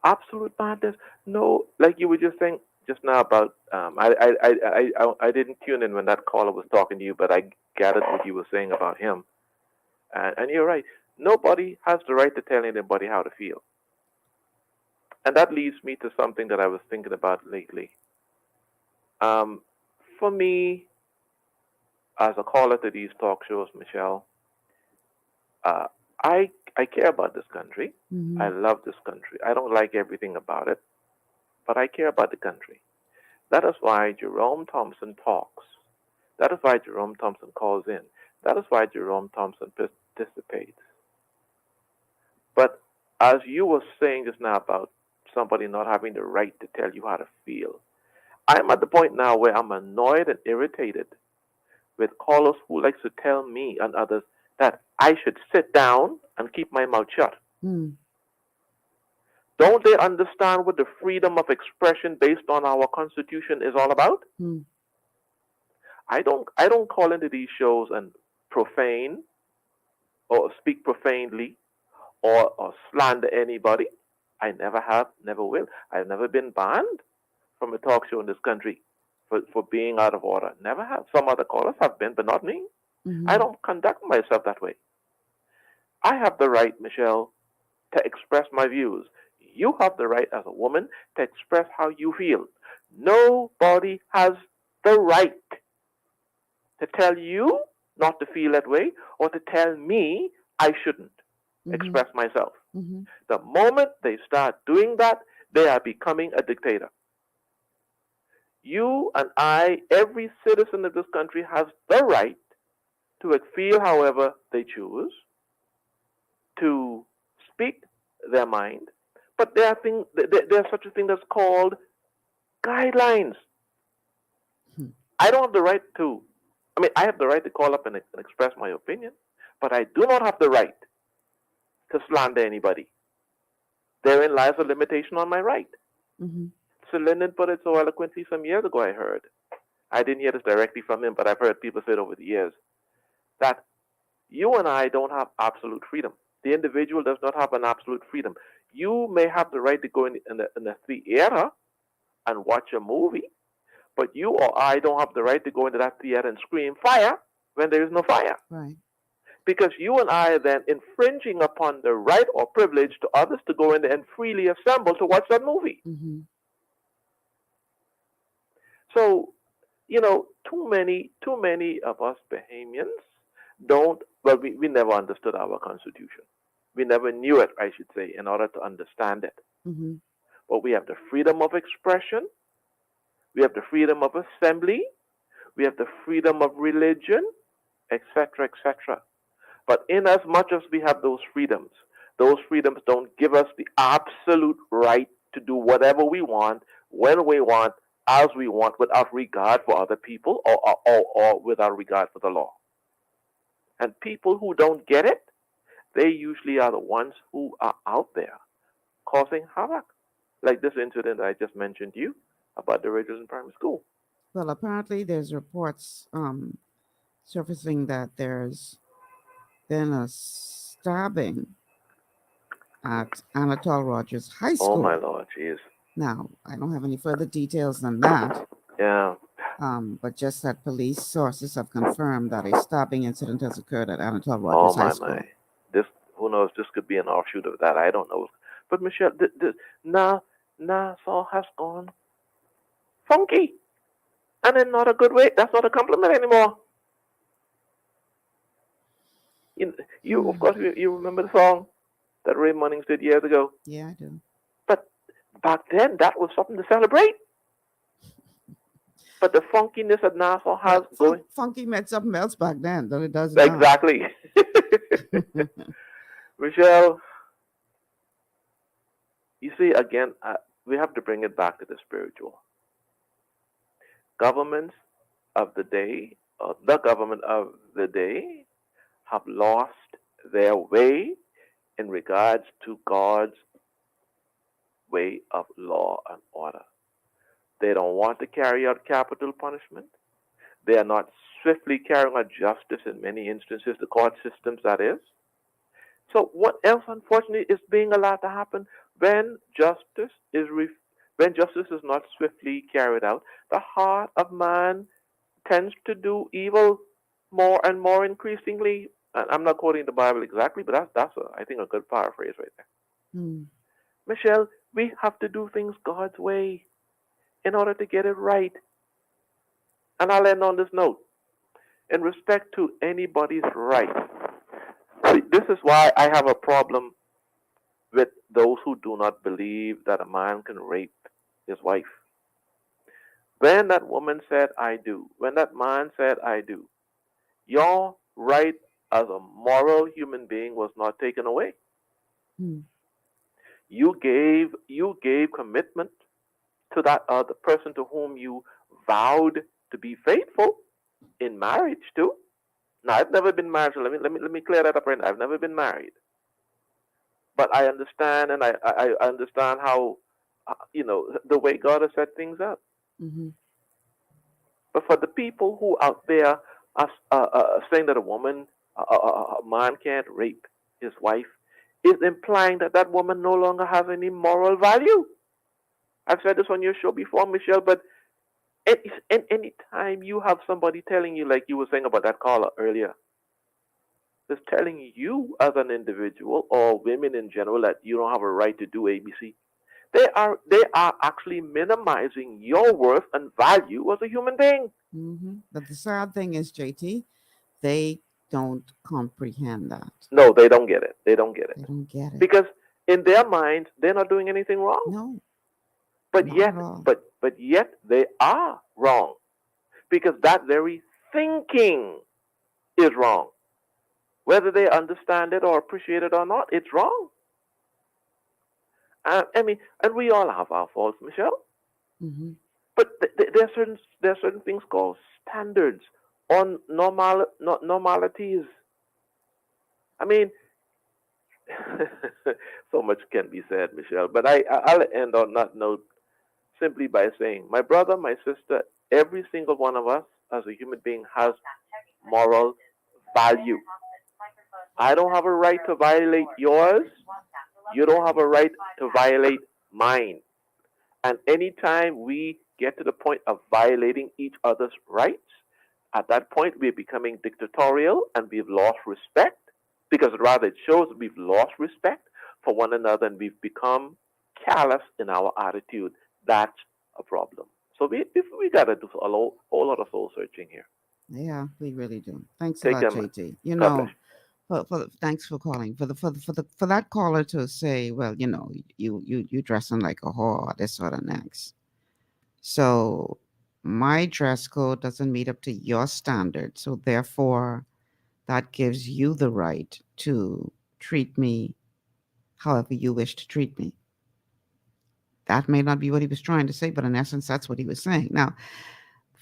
Absolute madness. No, like you were just saying just now about I didn't tune in when that caller was talking to you, but I gathered what you were saying about him. And you're right. Nobody has the right to tell anybody how to feel. And that leads me to something that I was thinking about lately. For me, as a caller to these talk shows, Michelle, I care about this country. I love this country. I don't like everything about it, but I care about the country. That is why Jerome Thompson talks. That is why Jerome Thompson calls in. That is why Jerome Thompson participates. But as you were saying just now about somebody not having the right to tell you how to feel, I'm at the point now where I'm annoyed and irritated with callers who likes to tell me and others that I should sit down and keep my mouth shut. Don't they understand what the freedom of expression based on our Constitution is all about? I don't call into these shows and profane or speak profanely or slander anybody. I never have, never will. I've never been banned from a talk show in this country for being out of order. Never have. Some other callers have been, but not me. I don't conduct myself that way. I have the right, Michelle, to express my views. You have the right as a woman to express how you feel. Nobody has the right to tell you not to feel that way or to tell me I shouldn't express myself. The moment they start doing that, they are becoming a dictator. You and I, every citizen of this country has the right to feel however they choose, to speak their mind, but there's such a thing that's called guidelines. I don't have the right to, I have the right to call up and express my opinion, but I do not have the right to slander anybody. Therein lies a limitation on my right. Sir Lyndon put it so eloquently some years ago, I heard. I didn't hear this directly from him, but I've heard people say it over the years, that you and I don't have absolute freedom. The individual does not have an absolute freedom. You may have the right to go in the theater and watch a movie, but you or I don't have the right to go into that theater and scream fire when there is no fire. Right. Because you and I are then infringing upon the right or privilege to others to go in there and freely assemble to watch that movie. So, too many of us Bahamians we never understood our Constitution. We never knew it, I should say, in order to understand it. But we have the freedom of expression. We have the freedom of assembly. We have the freedom of religion, etc., etc. But in as much as we have those freedoms don't give us the absolute right to do whatever we want, when we want, as we want, without regard for other people or without regard for the law. And people who don't get it, they usually are the ones who are out there causing havoc. Like this incident I just mentioned to you about the Rangers in primary school. Well, apparently there's reports surfacing that there's been a stabbing at Anatole Rogers High School. Oh, my Lord, jeez. Now, I don't have any further details than that. Yeah. But just that police sources have confirmed that a stabbing incident has occurred at Anatole Rogers High School. My. This, who knows, this could be an offshoot of that. I don't know. But, Michelle, Nassau has gone funky. And in not a good way. That's not a compliment anymore. You of course, you remember the song that Ray Munnings did years ago? Yeah, I do. But back then, that was something to celebrate. But the funkiness that Nassau has going. Funky meant something else back then than it does now. Exactly. Michelle, you see, again, we have to bring it back to the spiritual. Governments of the day, or the government of the day, have lost their way in regards to God's way of law and order. They don't want to carry out capital punishment. They are not swiftly carrying out justice in many instances, the court systems, that is. So what else, unfortunately, is being allowed to happen when justice is not swiftly carried out? The heart of man tends to do evil more and more increasingly. And I'm not quoting the Bible exactly, but that's I think a good paraphrase right there. Michelle, we have to do things God's way in order to get it right. And I'll end on this note. In respect to anybody's right, see, this is why I have a problem with those who do not believe that a man can rape his wife. When that woman said, I do, when that man said, I do, your right as a moral human being was not taken away. You gave commitment to that other person to whom you vowed to be faithful in marriage too. Now, I've never been married, so let me clear that up right now. I've never been married. But I understand, and I understand how, the way God has set things up. But for the people who out there are saying that a man can't rape his wife, is implying that that woman no longer has any moral value. I've said this on your show before, Michelle, but any time you have somebody telling you, like you were saying about that caller earlier, is telling you as an individual or women in general that you don't have a right to do ABC, they are actually minimizing your worth and value as a human being. Mm-hmm. But the sad thing is, JT, they don't comprehend that. No, they don't get it. They don't get it. They don't get it. Because in their minds, they're not doing anything wrong. No. But yet they are wrong. Because that very thinking is wrong. Whether they understand it or appreciate it or not, it's wrong. And we all have our faults, Michelle. Mm-hmm. But there are certain things called standards or normalities. I mean, so much can be said, Michelle. But I'll end on that note simply by saying, my brother, my sister, every single one of us as a human being has moral value. I don't have a right to violate yours. You don't have a right to violate mine. And anytime we get to the point of violating each other's rights, at that point we're becoming dictatorial and we've lost respect, because rather it shows we've lost respect for one another and we've become callous in our attitude. That's a problem. So we got to do a whole lot of soul searching here. Yeah, we really do. Thanks a lot, JT. You know, thanks for calling. For that caller to say, well, you know, you dressing like a whore, this sort of next. So my dress code doesn't meet up to your standard. So therefore, that gives you the right to treat me however you wish to treat me. That may not be what he was trying to say, but in essence, that's what he was saying. Now,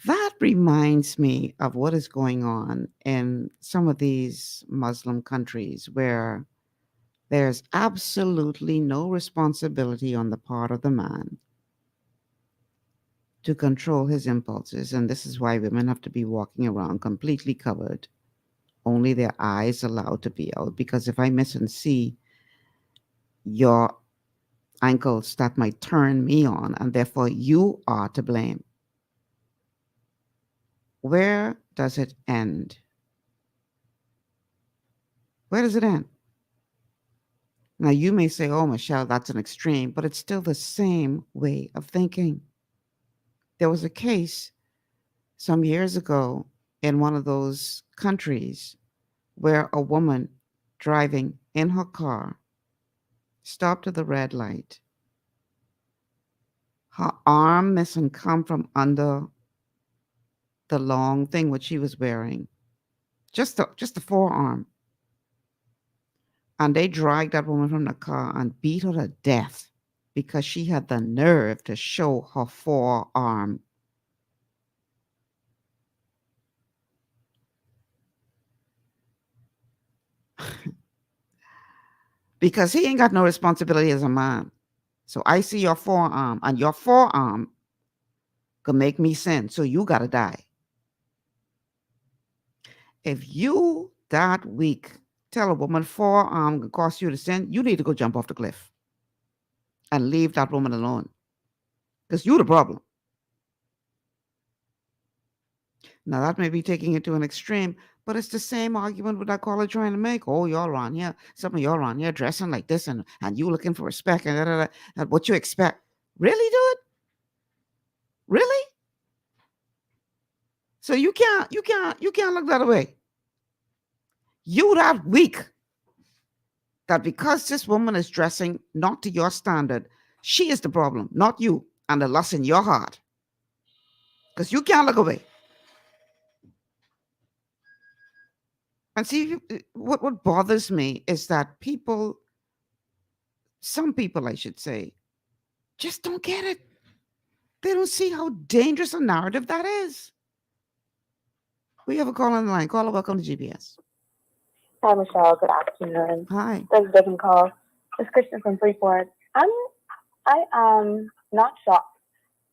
that reminds me of what is going on in some of these Muslim countries where there's absolutely no responsibility on the part of the man to control his impulses. And this is why women have to be walking around completely covered, only their eyes allowed to be out. Because if I miss and see your ankles, that might turn me on, and therefore you are to blame. Where does it end? Where does it end? Now, you may say, oh, Michelle, that's an extreme, but it's still the same way of thinking. There was a case some years ago in one of those countries where a woman driving in her car stopped at the red light. Her arm missing come from under the long thing which she was wearing, just the forearm. And they dragged that woman from the car and beat her to death because she had the nerve to show her forearm. Because he ain't got no responsibility as a man. So I see your forearm, and your forearm could make me sin, so you got to die. If you that weak tell a woman forearm can cost you to sin, you need to go jump off the cliff and leave that woman alone, because you're the problem. Now, that may be taking it to an extreme, but it's the same argument with that caller trying to make. Oh, y'all around here, some of y'all around here dressing like this, and you looking for respect, and what you expect. Really, dude? Really? So you can't look that way. You that weak that because this woman is dressing not to your standard, she is the problem, not you, and the lust in your heart. Because you can't look away. And see, what bothers me is that some people, I should say, just don't get it. They don't see how dangerous a narrative that is. We have a call on the line. Caller, welcome to GPS. Hi, Michelle. Good afternoon. Hi. Thanks for taking call. It's Kristen from Freeport. I am not shocked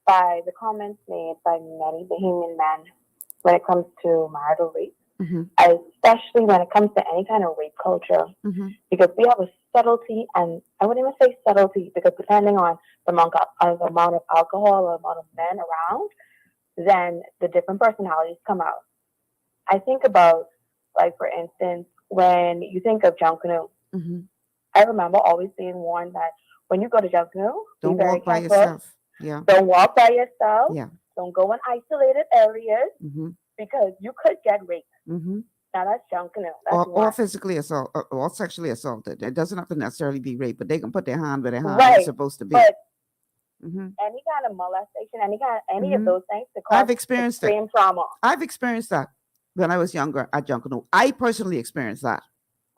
by the comments made by many Bahamian men when it comes to marital rape, especially when it comes to any kind of rape culture, because we have a subtlety, and I wouldn't even say subtlety, because depending on the amount of alcohol or amount of men around, then the different personalities come out. I think about, like, for instance, when you think of Junkanoo, I remember always being warned that when you go to Junkanoo, don't be very walk by careful. yourself. Yeah. Don't walk by yourself. Yeah. Don't go in isolated areas because you could get raped. Now that's Junkanoo. That's Or physically assault or sexually assaulted. It doesn't have to necessarily be rape, but they can put their hand where their hand is supposed to be. But any kind of molestation, any of those things, to cause I've experienced extreme trauma. I've experienced that when I was younger at Junkanoo. I personally experienced that.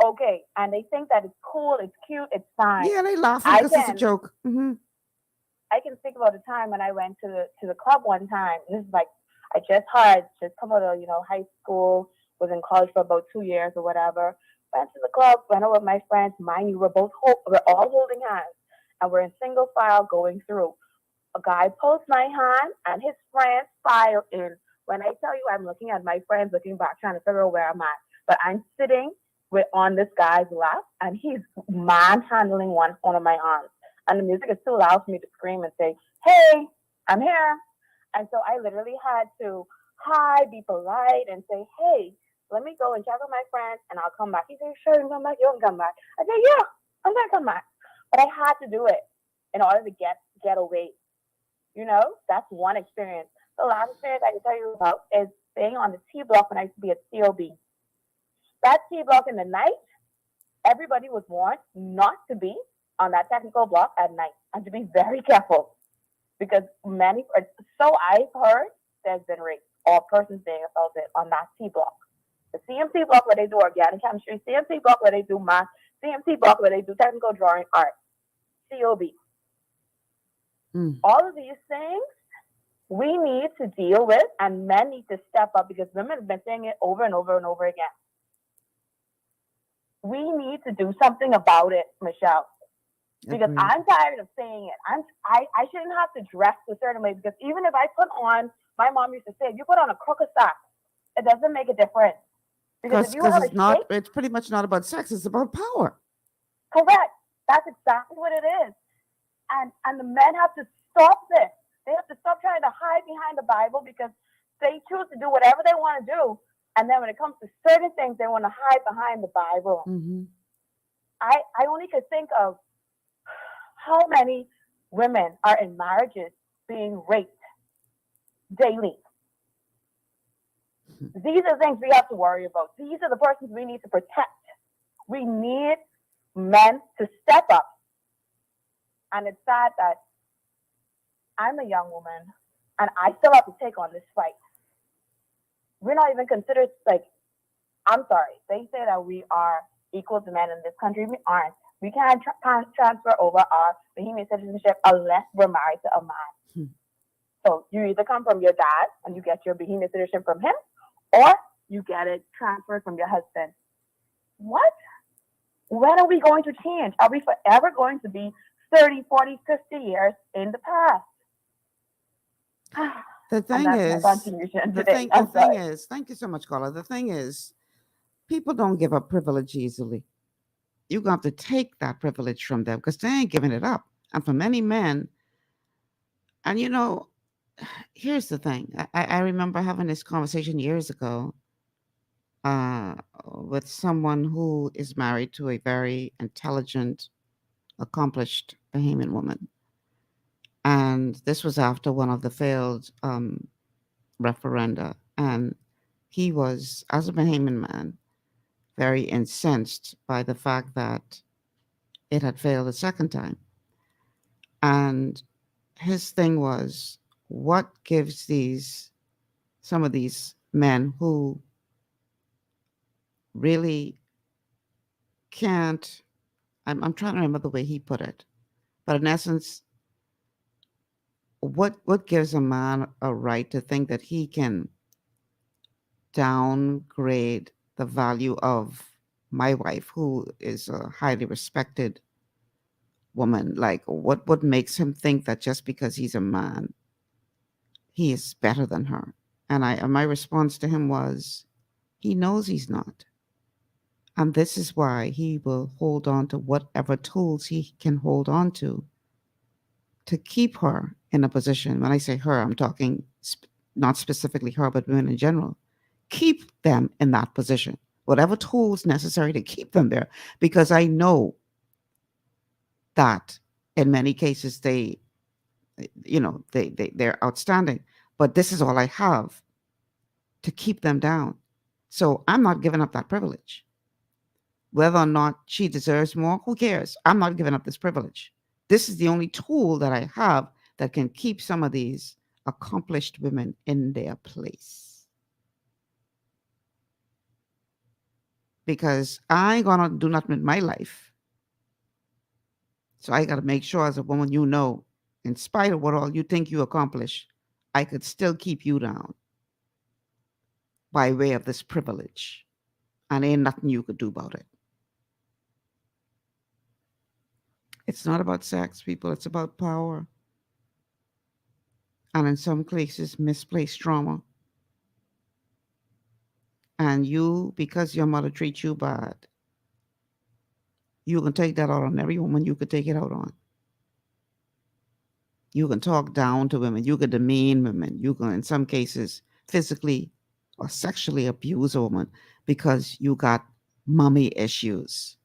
Okay, and they think that it's cool, it's cute, it's fine. Yeah, they laugh because it's a joke. I can think about a time when I went to the club one time. And this is like, I just come out of high school, was in college for about 2 years or whatever. Went to the club, went out with my friends. Mind you, we're all holding hands, and we're in single file going through. A guy pulls my hand, and his friends file in. When I tell you, I'm looking at my friends, looking back, trying to figure out where I'm at. But I'm sitting on this guy's lap, and he's manhandling one of my arms. And the music is too loud for me to scream and say, "Hey, I'm here." And so I literally had to be polite, and say, "Hey, let me go and check on my friends, and I'll come back." He said, "Sure, you can come back. You can come back." I said, "Yeah, I'm gonna come back." But I had to do it in order to get away. That's one experience. The last experience I can tell you about is staying on the T block when I used to be at COB. That T block in the night, everybody was warned not to be on that technical block at night and to be very careful, because I've heard there's been rape or persons being assaulted on that T block. The CMC block where they do organic chemistry, CMC block where they do math, CMC block where they do technical drawing art, COB. All of these things we need to deal with, and men need to step up, because women have been saying it over and over and over again. We need to do something about it, Michelle. Because I'm tired of saying it. I shouldn't have to dress a certain way, because even if I put on, my mom used to say, if you put on a crooked sock, it doesn't make a difference. Because it's pretty much not about sex, it's about power. Correct. That's exactly what it is. And the men have to stop this. They have to stop trying to hide behind the Bible, because they choose to do whatever they want to do. And then when it comes to certain things, they want to hide behind the Bible. I only could think of how many women are in marriages being raped daily. These are things we have to worry about. These are the persons we need to protect. We need men to step up. And it's sad that I'm a young woman and I still have to take on this fight. We're not even considered, I'm sorry, they say that we are equal to men in this country. We aren't. We can't transfer over our Bahamian citizenship unless we're married to a man. So you either come from your dad and you get your Bahamian citizenship from him, or you get it transferred from your husband. What? When are we going to change? Are we forever going to be 30, 40, 50 years in the past? The thing is, thank you so much, Carla. The thing is, people don't give up privilege easily. You're going to have to take that privilege from them, because they ain't giving it up. And for many men, and here's the thing. I remember having this conversation years ago with someone who is married to a very intelligent, accomplished Bahamian woman. And this was after one of the failed referenda. And he was, as a Bahamian man, very incensed by the fact that it had failed a second time. And his thing was, what gives some of these men who really can't, I'm trying to remember the way he put it, but in essence, what gives a man a right to think that he can downgrade the value of my wife, who is a highly respected woman? Like, what makes him think that just because he's a man he is better than her. And my response to him was, he knows he's not. And this is why he will hold on to whatever tools he can hold on to keep her in a position. When I say her, I'm talking not specifically her, but women in general. Keep them in that position, whatever tools necessary to keep them there, because I know that in many cases they're outstanding, but this is all I have to keep them down. So I'm not giving up that privilege. Whether or not she deserves more, who cares? I'm not giving up this privilege. This is the only tool that I have that can keep some of these accomplished women in their place. Because I ain't gonna do nothing with my life. So I gotta make sure as a woman, in spite of what all you think you accomplish, I could still keep you down by way of this privilege. And ain't nothing you could do about it. It's not about sex, people. It's about power. And in some cases, misplaced trauma. And you, because your mother treats you bad, you can take that out on every woman you could take it out on. You can talk down to women. You can demean women. You can, in some cases, physically or sexually abuse a woman because you got mommy issues.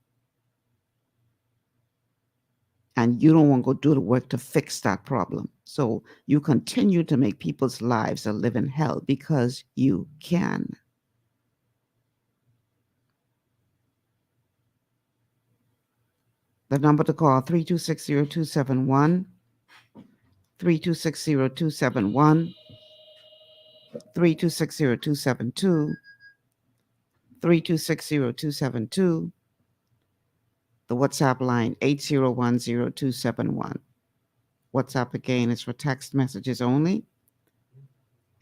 And you don't want to go do the work to fix that problem. So you continue to make people's lives a living hell because you can. The number to call, 3260271, 3260271, 3260272, 3260272. The WhatsApp line, 8010271. WhatsApp again is for text messages only,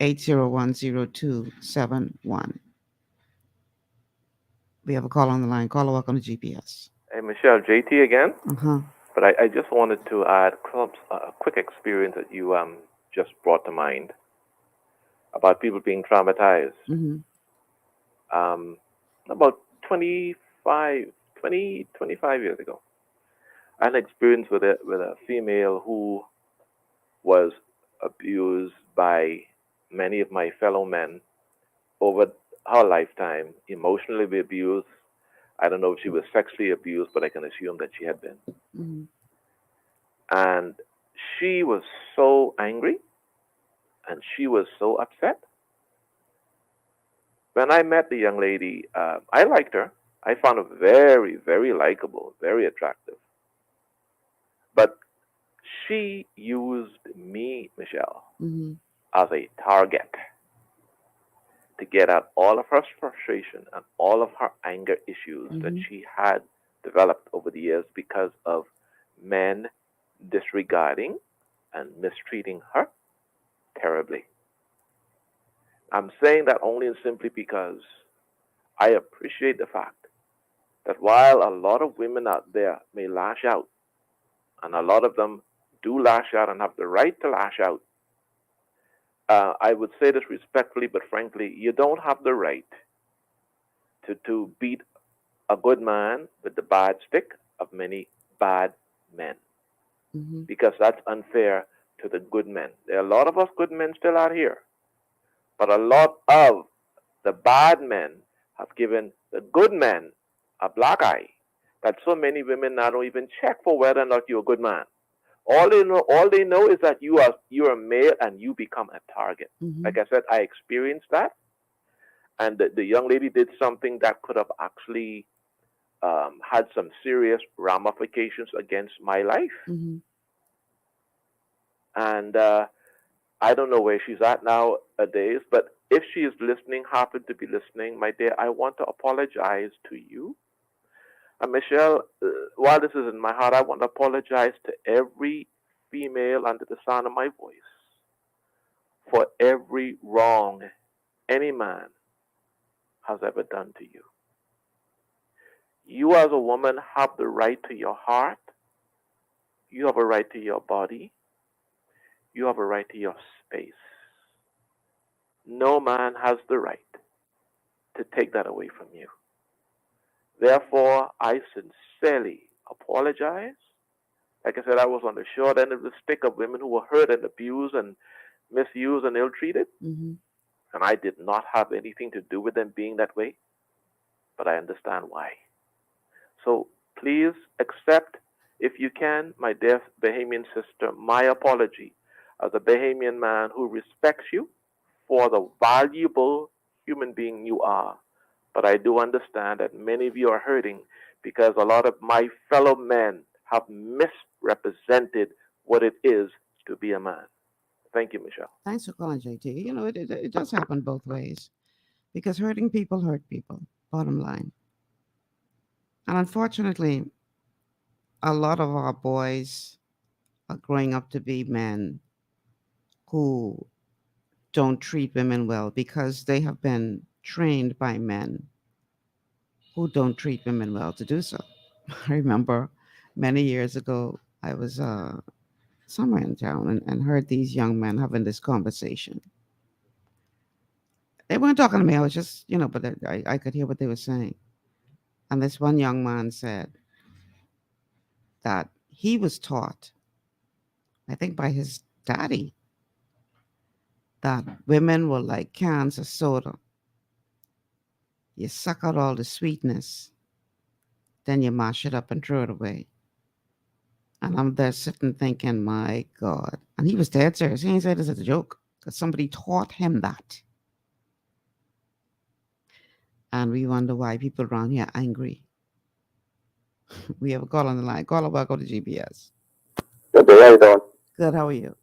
8010271. We have a call on the line. Caller, welcome to GPS. Hey, Michelle, JT again. Uh-huh. But I just wanted to add a quick experience that you just brought to mind about people being traumatized. Mm-hmm. About 25 years ago, I had an experience with a female who was abused by many of my fellow men over her lifetime, emotionally abused. I don't know if she was sexually abused, but I can assume that she had been. Mm-hmm. And she was so angry and she was so upset. When I met the young lady, I liked her. I found her very, very likable, very attractive. But she used me, Michelle, Mm-hmm. as a target to get out all of her frustration and all of her anger issues Mm-hmm. that she had developed over the years because of men disregarding and mistreating her terribly. I'm saying that only and simply because I appreciate the fact that while a lot of women out there may lash out, and a lot of them do lash out and have the right to lash out, I would say this respectfully, but frankly, you don't have the right to beat a good man with the bad stick of many bad men. Mm-hmm. Because that's unfair to the good men. There are a lot of us good men still out here, but a lot of the bad men have given the good men a black eye that so many women now don't even check for whether or not you're a good man. All they know is that you're a male and you become a target. Mm-hmm. Like I said, I experienced that, and the young lady did something that could have actually had some serious ramifications against my life. Mm-hmm. And I don't know where she's at nowadays, but if she is listening, happen to be listening, my dear, I want to apologize to you. And Michelle, while this is in my heart, I want to apologize to every female under the sound of my voice for every wrong any man has ever done to you. You as a woman have the right to your heart. You have a right to your body. You have a right to your space. no man has the right to take that away from you. Therefore, I sincerely apologize. Like I said, I was on the short end of the stick of women who were hurt and abused and misused and ill-treated. Mm-hmm. And I did not have anything to do with them being that way. But I understand why. So please accept, if you can, my dear Bahamian sister, my apology as a Bahamian man who respects you for the valuable human being you are. But I do understand that many of you are hurting because a lot of my fellow men have misrepresented what it is to be a man. Thank you, Michelle. Thanks for calling, JT. You know, it does happen both ways because hurting people hurt people, bottom line. And unfortunately, a lot of our boys are growing up to be men who don't treat women well because they have been trained by men who don't treat women well to do so. I remember many years ago, I was somewhere in town and heard these young men having this conversation. They weren't talking to me. I was just, but I could hear what they were saying. And this one young man said that he was taught, I think by his daddy, that women were like cans of soda. You suck out all the sweetness, then you mash it up and throw it away. And I'm there sitting thinking, my God. And he was dead serious. He ain't said this as a joke because somebody taught him that. And we wonder why people around here are angry. We have a call on the line. Call over, go to GPS. Good day, how you doing? Good, how are you?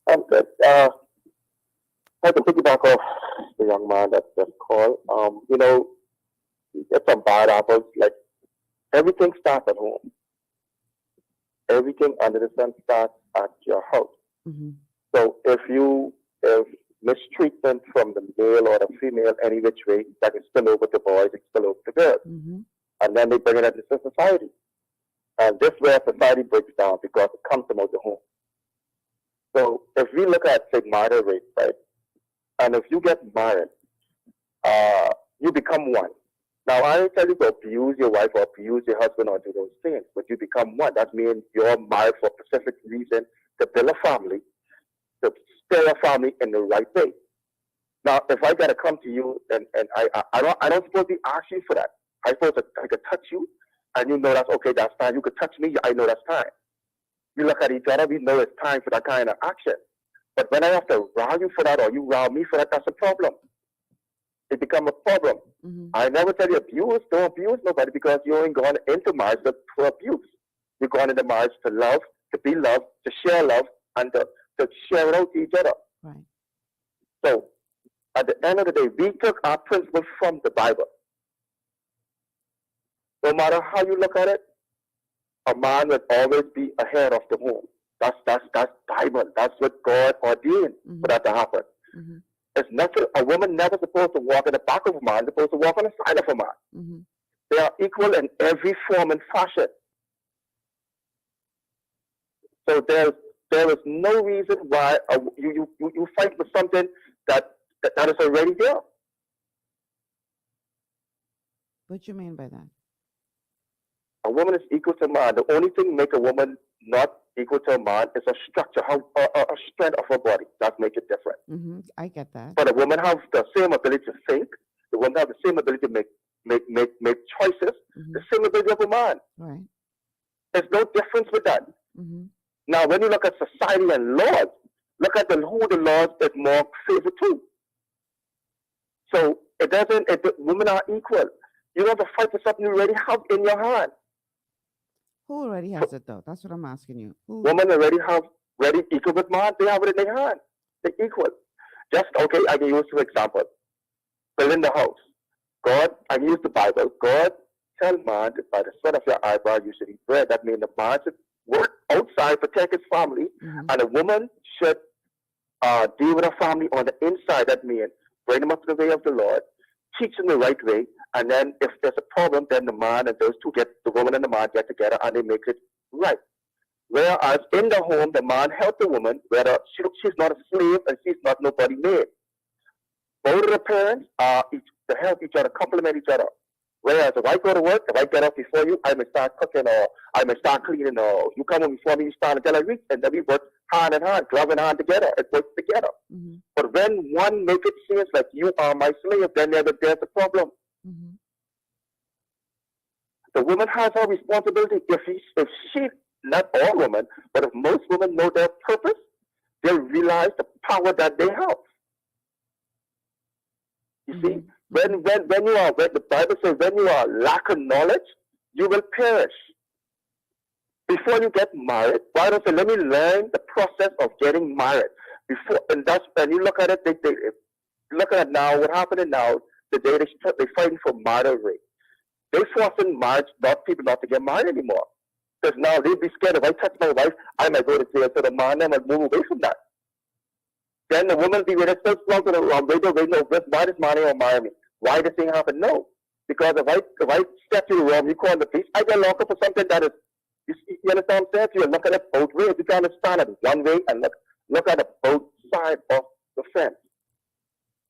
I'm good. I have to piggyback off the young man that just called. You get some bad apples. Like, everything starts at home. Everything under the sun starts at your house. Mm-hmm. So if mistreatment from the male or the female any which way, that is still over to boys, it's still over to girls. Mm-hmm. And then they bring it into society. And this is where society breaks down because it comes from out the home. So if we look at, say, marital rates, right? And if you get married, you become one. Now, I didn't tell you to abuse your wife or abuse your husband or do those things, but you become one. That means you're married for a specific reason to build a family, to steer a family in the right way. Now, if I gotta come to you and I don't suppose to ask you for that. I suppose I could touch you, and you know that's okay. That's fine. You could touch me. I know that's time. We look at each other. We know it's time for that kind of action. But when I have to row you for that or you row me for that, that's a problem. It becomes a problem. Mm-hmm. I never tell you abuse. Don't abuse nobody because you ain't going into marriage for abuse. You're going into marriage to love, to be loved, to share love, and to share it out to each other. Right. So, at the end of the day, we took our principles from the Bible. No matter how you look at it, a man will always be ahead of the home. That's Bible. That's what God ordained for that to happen. Mm-hmm. It's nothing. A woman never supposed to walk in the back of a man. They're supposed to walk on the side of a man. Mm-hmm. They are equal in every form and fashion. So there is no reason why you fight for something that is already there. What do you mean by that? A woman is equal to a man. The only thing make a woman not equal to a man is a structure, a strength of her body. That make it different. Mm-hmm. I get that. But a woman has the same ability to think. The woman has the same ability to make choices. Mm-hmm. The same ability of a man. Right. There's no difference with that. Mm-hmm. Now, when you look at society and laws, look at who the laws is more favored to. So women are equal. You don't have to fight for something you already have in your hand. Who already has it though? That's what I'm asking you. Women already have equal with man. They have it in their hand. They're equal. Just okay. I can use for example. Building the house. God. I can use the Bible. God tell man that by the sweat of your eyebrow you should eat bread. That means the man should work outside, protect his family, and a woman should deal with her family on the inside. That means bring them up to the way of the Lord, teach them the right way. And then if there's a problem, then the man and those two the woman and the man get together and they make it right. Whereas in the home, the man helps the woman, whether she's not a slave and she's not nobody made. both of the parents are to help each other, complement each other. Whereas if I go to work, if I get up before you, I may start cooking or I may start cleaning or you come in before me, you start until I reach, and then we work hand in hand, glove in hand together. It works together. Mm-hmm. But when one makes it seem like you are my slave, then there's a problem. Mm-hmm. The woman has her responsibility. If she, not all women, but if most women know their purpose, they'll realize the power that they have. You mm-hmm. see? When the Bible says, when you are lacking knowledge, you will perish. Before you get married, why don't you let me learn the process of getting married? And you look at it, look at it now, what's happening now, today they're fighting for marital rape. They're forcing people not to get married anymore. Because now they'd be scared if I touch my wife, I might go to jail, so the man might move away from that. Then the woman be with us so strong to the why does money or marry me? Why does thing happen? No. Because if I step you wrong, you call the police, I get locked up for something that is, you understand what I'm saying? So you're looking at both ways. You can't stand it one way and look at both sides of the fence.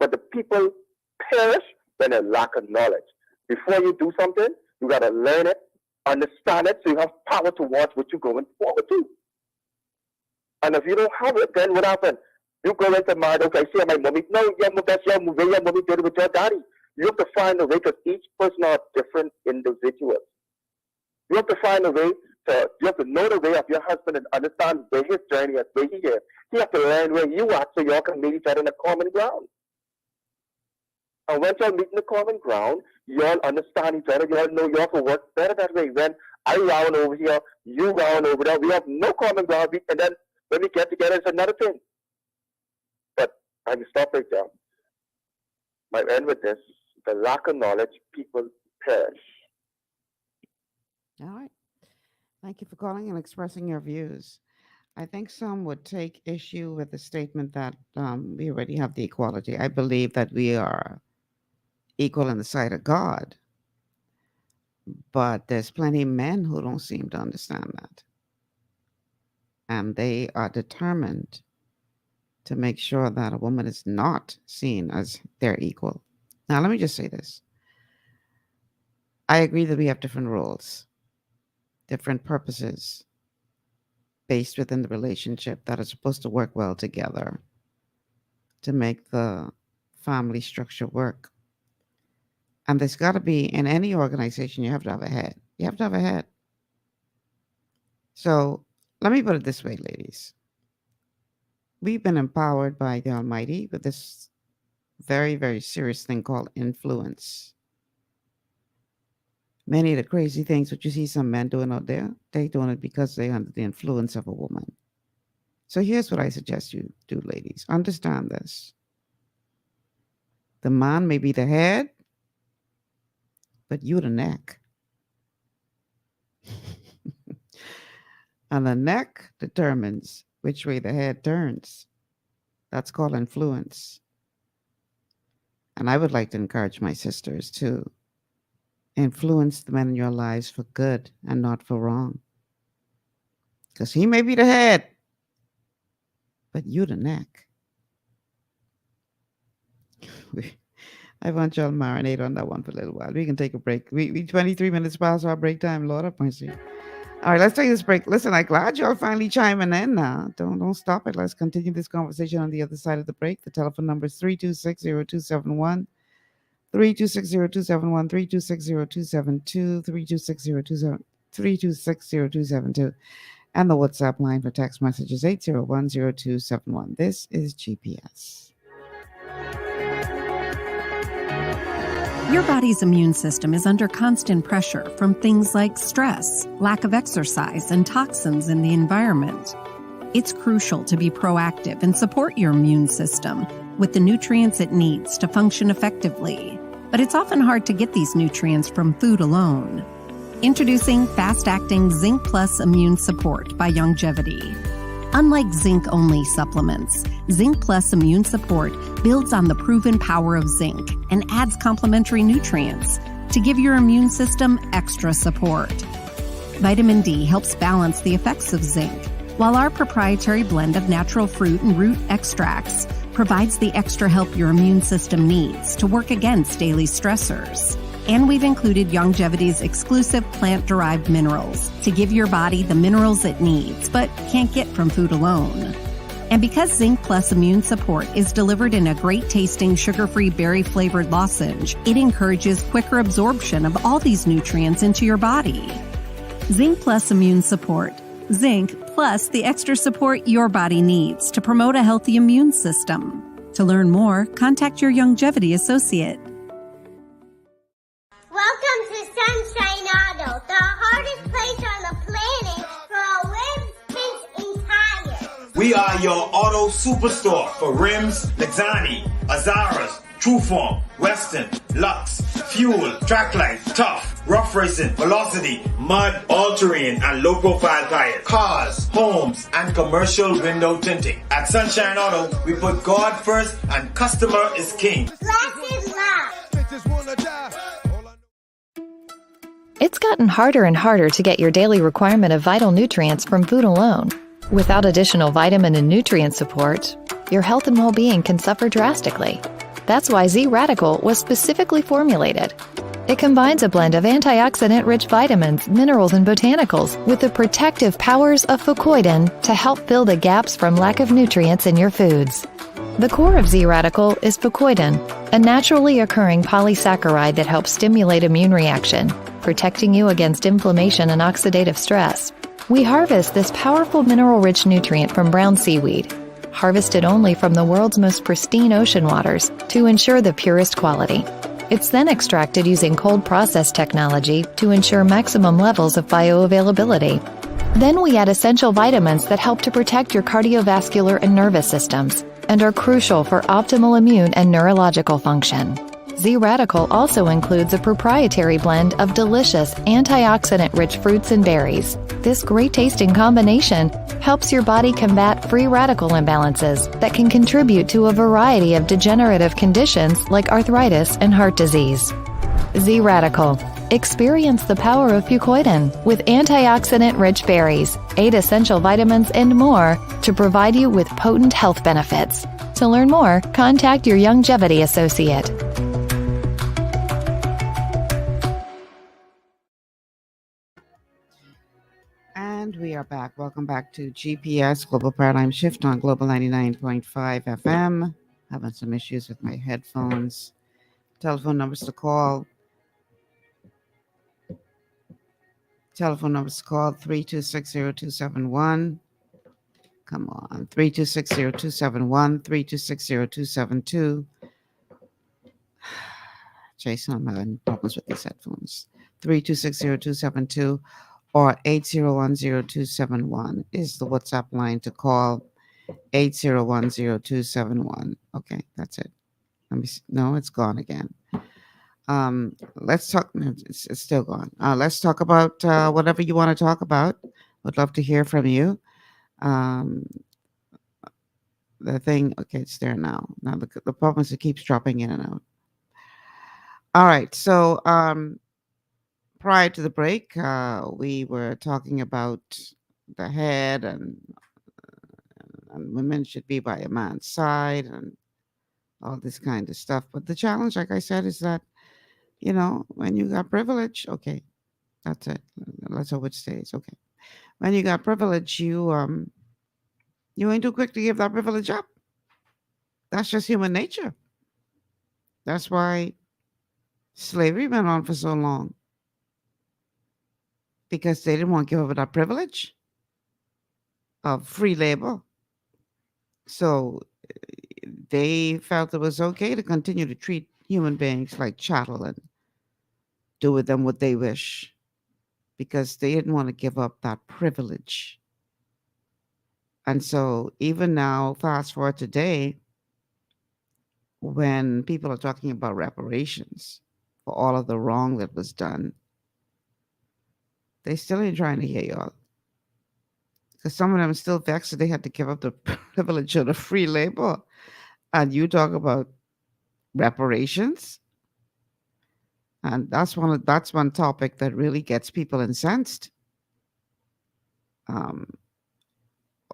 But the people perish when they lack of knowledge. Before you do something, you got to learn it, understand it, so you have power towards what you're going forward to. And if you don't have it, then what happens? You go into marriage, okay, see my mommy. No, that's your mommy did it with your daddy. You have to find a way, because each person are different individuals. You have to find a way you have to know the way of your husband and understand where his journey is, where he is. You have to learn where you are so y'all can meet each other in a common ground. And once y'all meet in the common ground, y'all understand each other, y'all know y'all can work better that way. When I round over here, you round over there, we have no common ground, and then when we get together, it's another thing. But I can stop right there. I end with this. The lack of knowledge, people perish. All right. Thank you for calling and expressing your views. I think some would take issue with the statement that we already have the equality. I believe that we are equal in the sight of God. But there's plenty of men who don't seem to understand that. And they are determined to make sure that a woman is not seen as their equal. Now, let me just say this. I agree that we have different roles, different purposes based within the relationship that are supposed to work well together to make the family structure work. And there's got to be, in any organization, you have to have a head. You have to have a head. So let me put it this way, ladies. We've been empowered by the Almighty with this very, very serious thing called influence. Many of the crazy things that you see some men doing out there, they're doing it because they're under the influence of a woman. So here's what I suggest you do, ladies. Understand this. The man may be the head, but you the neck. And the neck determines which way the head turns. That's called influence. And I would like to encourage my sisters to influence the men in your lives for good and not for wrong. Because he may be the head, but you the neck. I want y'all to marinate on that one for a little while. We can take a break. We 23 minutes past our break time. Lord have mercy. All right, let's take this break. Listen, I'm glad y'all finally chiming in now. Don't stop it. Let's continue this conversation on the other side of the break. The telephone number is 326-0271. 326-0271, 326-0272, 326-0272, and the WhatsApp line for text messages 801-0271. This is GPS. Your body's immune system is under constant pressure from things like stress, lack of exercise, and toxins in the environment. It's crucial to be proactive and support your immune system with the nutrients it needs to function effectively. But it's often hard to get these nutrients from food alone. Introducing fast-acting Zinc Plus Immune Support by Longevity. Unlike zinc-only supplements, Zinc Plus Immune Support builds on the proven power of zinc and adds complementary nutrients to give your immune system extra support. Vitamin D helps balance the effects of zinc, while our proprietary blend of natural fruit and root extracts provides the extra help your immune system needs to work against daily stressors. And we've included Youngevity's exclusive plant-derived minerals to give your body the minerals it needs but can't get from food alone. And because Zinc Plus Immune Support is delivered in a great-tasting, sugar-free, berry-flavored lozenge, it encourages quicker absorption of all these nutrients into your body. Zinc Plus Immune Support. Zinc plus the extra support your body needs to promote a healthy immune system. To learn more, contact your Youngevity associate. Welcome to Sunshine Auto, the hardest place on the planet for rims, tints, and tires. We are your auto superstore for rims, Lexani, Azaras, Trueform, Western, Lux, Fuel, Trackline, Tough, Rough Racing, Velocity, Mud, All-Terrain, and low-profile tires, cars, homes, and commercial window tinting. At Sunshine Auto, we put God first and customer is king. Glasses love. It's gotten harder and harder to get your daily requirement of vital nutrients from food alone. Without additional vitamin and nutrient support, your health and well-being can suffer drastically. That's why Z-Radical was specifically formulated. It combines a blend of antioxidant-rich vitamins, minerals, and botanicals with the protective powers of fucoidan to help fill the gaps from lack of nutrients in your foods. The core of Z-Radical is fucoidan, a naturally occurring polysaccharide that helps stimulate immune reaction, protecting you against inflammation and oxidative stress. We harvest this powerful mineral-rich nutrient from brown seaweed, harvested only from the world's most pristine ocean waters to ensure the purest quality. It's then extracted using cold process technology to ensure maximum levels of bioavailability. Then we add essential vitamins that help to protect your cardiovascular and nervous systems and are crucial for optimal immune and neurological function. Z-Radical also includes a proprietary blend of delicious antioxidant-rich fruits and berries. This great-tasting combination helps your body combat free radical imbalances that can contribute to a variety of degenerative conditions like arthritis and heart disease. Z-Radical. Experience the power of fucoidan with antioxidant-rich berries, 8 essential vitamins, and more to provide you with potent health benefits. To learn more, contact your Youngevity associate. And we are back. Welcome back to GPS Global Paradigm Shift on Global 99.5 FM. Having some issues with my headphones. Telephone numbers to call. 3260271. Come on. 3260271, 3260272. Jason, I'm having problems with these headphones. 3260272 or 8010271 is the WhatsApp line to call. 8010271. Okay, that's it. Let me see. No, it's gone again. Let's talk. It's still gone. Let's talk about whatever you want to talk about. Would love to hear from you. The thing, okay, it's there now. Now the problem is it keeps dropping in and out. All right. So prior to the break, we were talking about the head and women should be by a man's side and all this kind of stuff. But the challenge, like I said, is that, you know, when you got privilege, okay, that's it. Let's hope it stays. Okay. When you got privilege, you ain't too quick to give that privilege up. That's just human nature. That's why slavery went on for so long. Because they didn't want to give up that privilege of free labor. So they felt it was okay to continue to treat human beings like chattel and do with them what they wish, because they didn't want to give up that privilege. And so even now, fast forward today, when people are talking about reparations for all of the wrong that was done, they still ain't trying to hear y'all. Because some of them are still vexed that they had to give up the privilege of the free labor. And you talk about reparations. And that's one topic that really gets people incensed.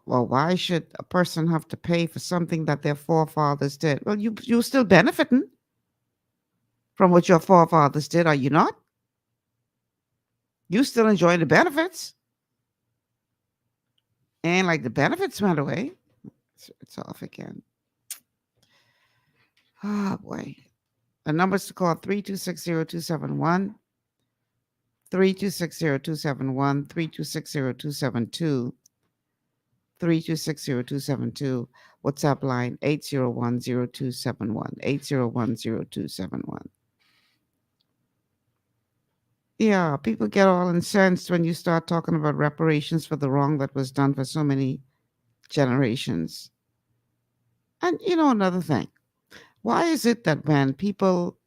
well, why should a person have to pay for something that their forefathers did? Well, you're still benefiting from what your forefathers did, are you not? You still enjoy the benefits. And like the benefits went away. It's off again. Oh boy. The numbers to call 3260271, 3260271, 3260272, 3260272. WhatsApp line 8010271, 8010271. Yeah, people get all incensed when you start talking about reparations for the wrong that was done for so many generations. And you know another thing. Why is it that when people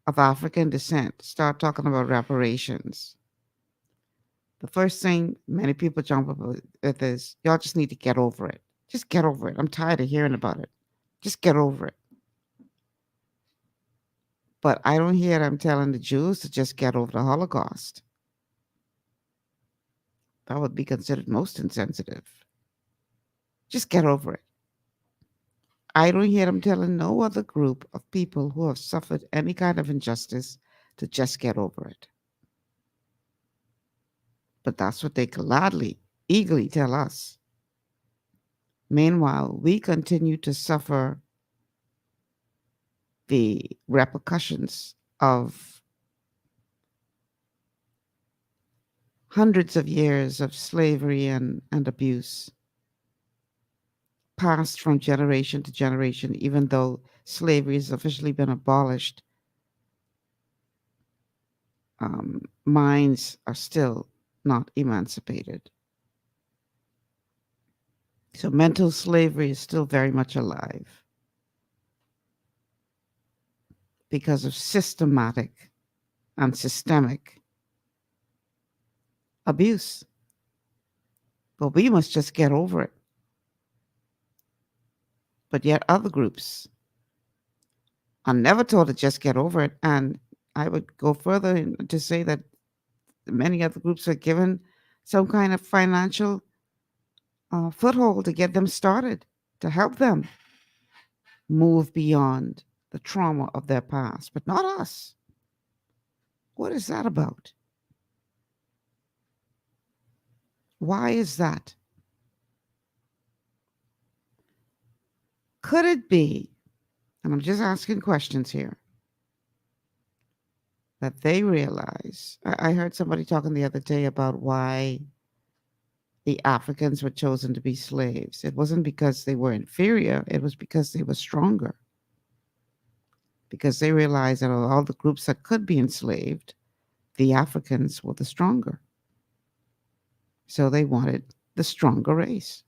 of African descent start talking about reparations, the first thing many people jump up with is, y'all just need to get over it. Just get over it. I'm tired of hearing about it. Just get over it. But I don't hear them telling the Jews to just get over the Holocaust. That would be considered most insensitive. Just get over it. I don't hear them telling no other group of people who have suffered any kind of injustice to just get over it. But that's what they gladly, eagerly tell us. Meanwhile, we continue to suffer the repercussions of hundreds of years of slavery and abuse, passed from generation to generation, even though slavery has officially been abolished. Minds are still not emancipated. So mental slavery is still very much alive because of systematic and systemic abuse. But we must just get over it. But yet other groups are never told to just get over it. And I would go further to say that many other groups are given some kind of financial foothold to get them started, to help them move beyond the trauma of their past, but not us. What is that about? Why is that? Could it be, and I'm just asking questions here, that they realize, I heard somebody talking the other day about why the Africans were chosen to be slaves. It wasn't because they were inferior, it was because they were stronger. Because they realized that of all the groups that could be enslaved, the Africans were the stronger. So they wanted the stronger race.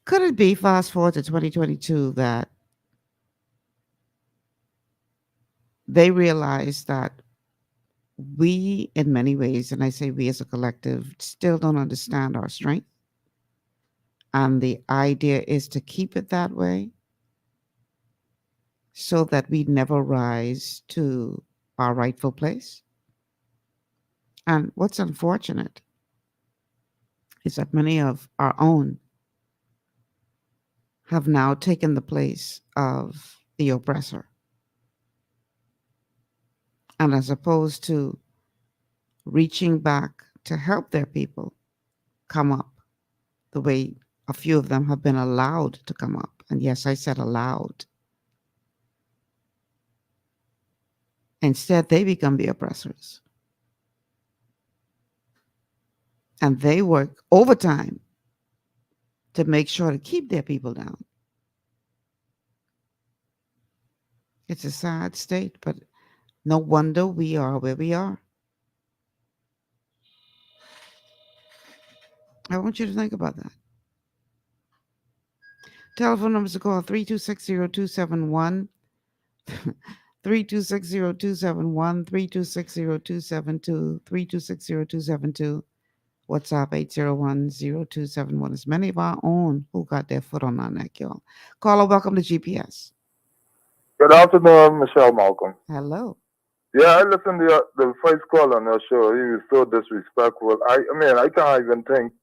Could it be, fast forward to 2022, that they realized that we, in many ways, and I say we as a collective, still don't understand our strength? And the idea is to keep it that way so that we never rise to our rightful place? And what's unfortunate is that many of our own have now taken the place of the oppressor. And as opposed to reaching back to help their people come up the way a few of them have been allowed to come up, and yes, I said allowed, instead they become the oppressors. And they work overtime to make sure to keep their people down. It's a sad state, but no wonder we are where we are. I want you to think about that. Telephone numbers to call 3260271, 3260271, 3260272, 3260272. WhatsApp 8010271. It's many of our own who got their foot on our neck, y'all. Caller, welcome to GPS. Good afternoon, Michelle Malcolm. Hello. Yeah, I listened to the first call on your show. He was so disrespectful. I mean, I can't even think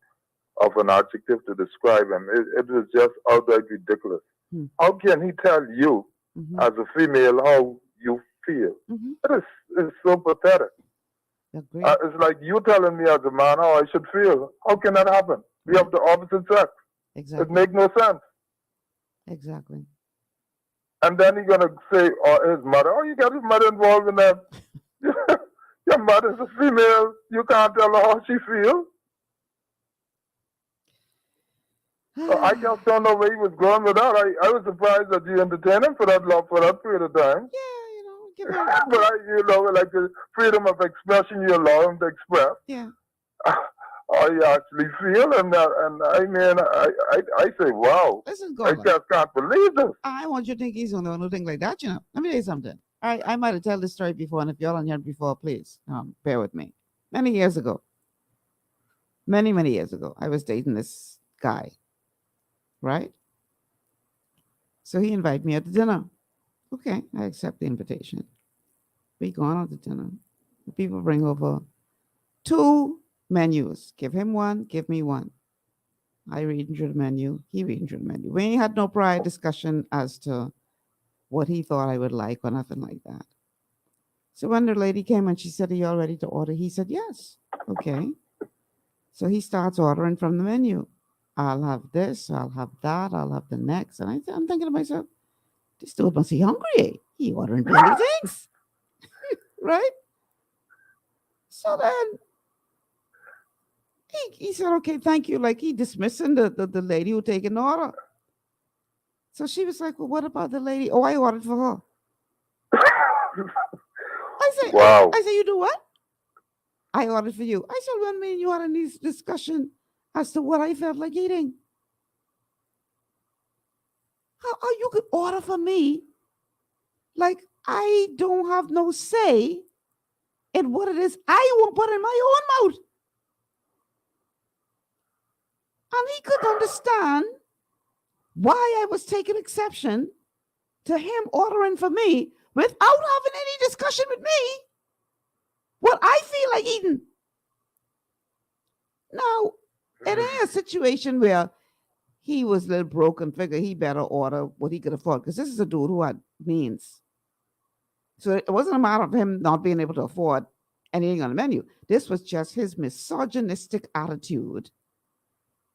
of an adjective to describe him. It was just outright ridiculous. How can he tell you, as a female, how you feel? It's so pathetic. It's like you telling me as a man how I should feel. How can that happen? We have the opposite sex. Exactly. It makes no sense. Exactly. And then he's going to say, or his mother, you got his mother involved in that. Your mother's a female. You can't tell her how she feels. I just don't know where he was going with that. I was surprised that you entertained him for that period of time. Yeah, but like the freedom of expression, you allow him to express. Yeah. How you actually feel, and I mean, I say, wow. Listen, I just can't believe this. I want you to think he's the one who think like that, Let me tell you something. I might have told this story before, and if y'all don't hear it before, please bear with me. Many years ago, many years ago, I was dating this guy, right? So he invited me out to dinner. Okay, I accept the invitation. We go on out to dinner. The people bring over 2 menus. Give him one, give me one. I reading through the menu, he reading through the menu. We ain't had no prior discussion as to what he thought I would like or nothing like that. So when the lady came and she said, are you all ready to order? He said, yes. Okay. So he starts ordering from the menu. I'll have this, I'll have that, I'll have the next. And I'm thinking to myself, this dude must be hungry. He ordering plenty things. Right? So then he said, okay, thank you. Like he dismissing the lady who taking the order. So she was like, well, what about the lady? Oh, I ordered for her. I said, wow. I said, you do what? I ordered for you. I said, well, me and you had a nice discussion as to what I felt like eating. How you could order for me? Like I don't have no say in what it is I want put in my own mouth. And he couldn't understand why I was taking exception to him ordering for me without having any discussion with me what I feel like eating. Now, it ain't a situation where he was a little broken figure. He better order what he could afford because this is a dude who had means. So it wasn't a matter of him not being able to afford anything on the menu. This was just his misogynistic attitude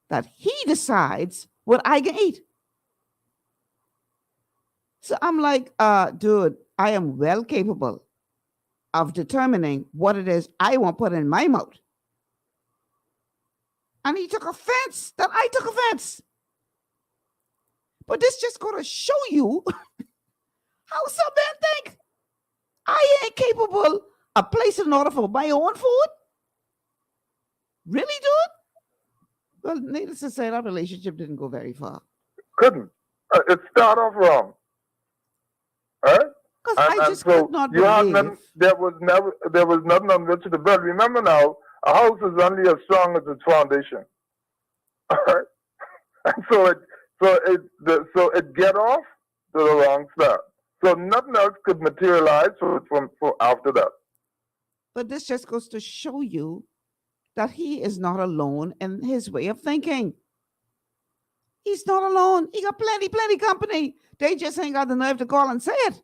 that he decides what I can eat. So I'm like, dude, I am well capable of determining what it is I want put in my mouth. And he took offense that I took offense. But this just going to show you how some men think I ain't capable of placing an order for my own food. Really, dude? Well, needless to say, that relationship didn't go very far. Couldn't. It started off wrong. Right? Because I just could not believe. There was nothing on which to build. Remember now, a house is only as strong as its foundation. All right? And so it get off to the wrong start. So nothing else could materialize from after that. But this just goes to show you that he is not alone in his way of thinking. He's not alone. He got plenty company. They just ain't got the nerve to call and say it.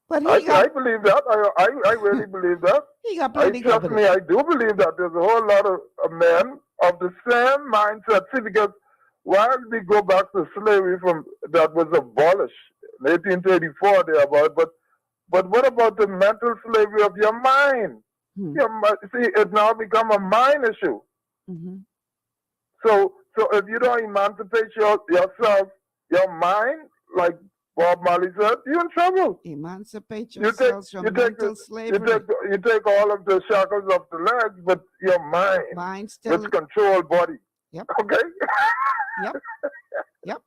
But I believe that. I really believe that. He got plenty trust company. me, I do believe that. There's a whole lot of men of the same mindset. See, because while we go back to slavery that was abolished in 1834 thereabout, but what about the mental slavery of your mind? See, it now become a mind issue. Mm-hmm. So if you don't emancipate yourself, your mind, like Bob Marley said, you're in trouble. Emancipate yourselves from mental slavery. You take all of the shackles off the legs, but your mind still which control body. Yep. Okay? Yep.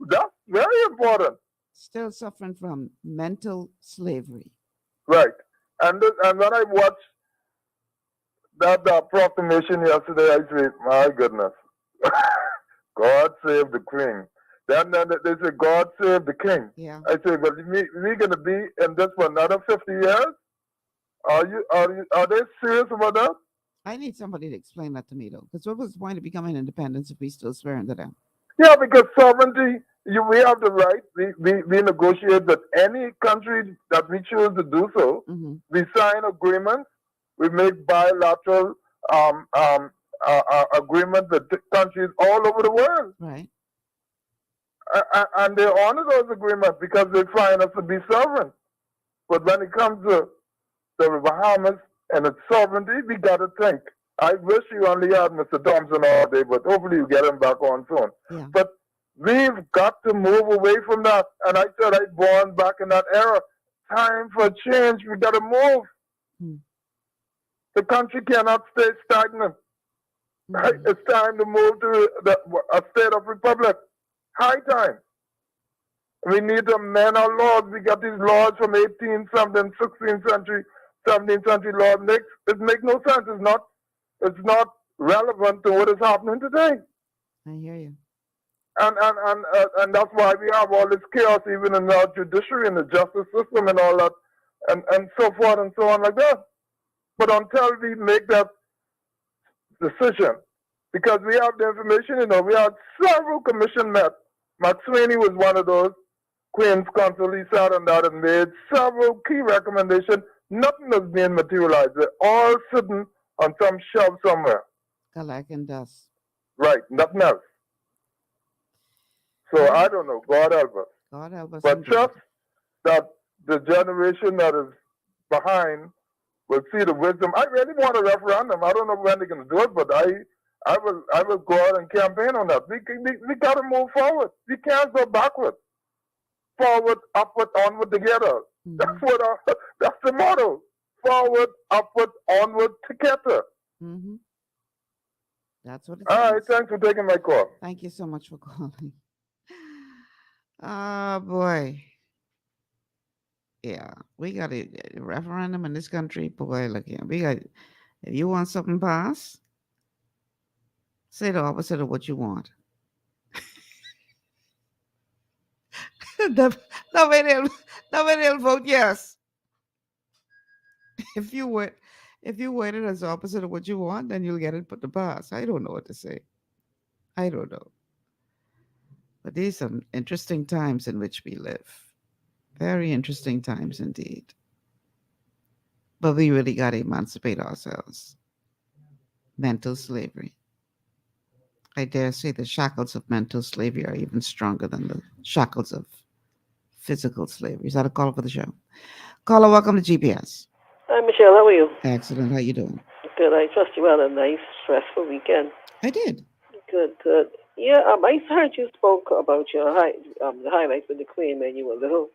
That's very important. Still suffering from mental slavery. Right. And when I watched that proclamation yesterday, I said, my goodness, God save the Queen. Then they say, God save the king. Yeah. I say, but we're going to be in this for another 50 years? Are they serious about that? I need somebody to explain that to me, though. Because what was the point of becoming independent if we still swear into them? Yeah, because sovereignty, we have the right. We negotiate with any country that we choose to do so. Mm-hmm. We sign agreements. We make bilateral agreements with countries all over the world. Right. And they honor those agreements because they find us to be sovereign. But when it comes to the Bahamas and its sovereignty, we got to think. I wish you only had Mr. Thompson all day, but hopefully you get him back on soon. Yeah. But we've got to move away from that. And I said I born back in that era. Time for change. We got to move. Mm. The country cannot stay stagnant. Right? It's time to move to a state of republic. High time. We need to amend our laws. We got these laws from 18th something, 16th century, 17th century laws. It makes no sense. It's not relevant to what is happening today. I hear you. And that's why we have all this chaos even in our judiciary and the justice system and all that and so forth and so on like that. But until we make that decision, because we have the information, we had several commission met. McSweeney was one of those. Queen's Counsel, he sat on that and made several key recommendations. Nothing is being materialized. They're all sitting on some shelf somewhere. Collecting dust. Right, nothing else. So I don't know. God help us. God help us. But indeed. just that the generation that is behind will see the wisdom. I really want a referendum. I don't know when they're going to do it, but I will go out and campaign on that. We got to move forward. We can't go backward. Forward, upward, onward together. Mm-hmm. That's the motto. Forward, upward, onward together. Mm-hmm. That's what it is. All right, thanks for taking my call. Thank you so much for calling. Oh, boy. Yeah, we got a referendum in this country. Boy, look here. If you want something passed, say the opposite of what you want. Nobody will vote yes. If you waited as the opposite of what you want, then you'll get it put to pass. I don't know what to say. I don't know. But these are some interesting times in which we live. Very interesting times indeed. But we really got to emancipate ourselves. Mental slavery. I dare say the shackles of mental slavery are even stronger than the shackles of physical slavery. Is that a call for the show? Caller, welcome to GPS. Hi, Michelle. How are you? Excellent. How you doing? Good. I trust you had a nice, stressful weekend. I did. Good, good. Yeah, I heard you spoke about your the highlights with the Queen when you were little.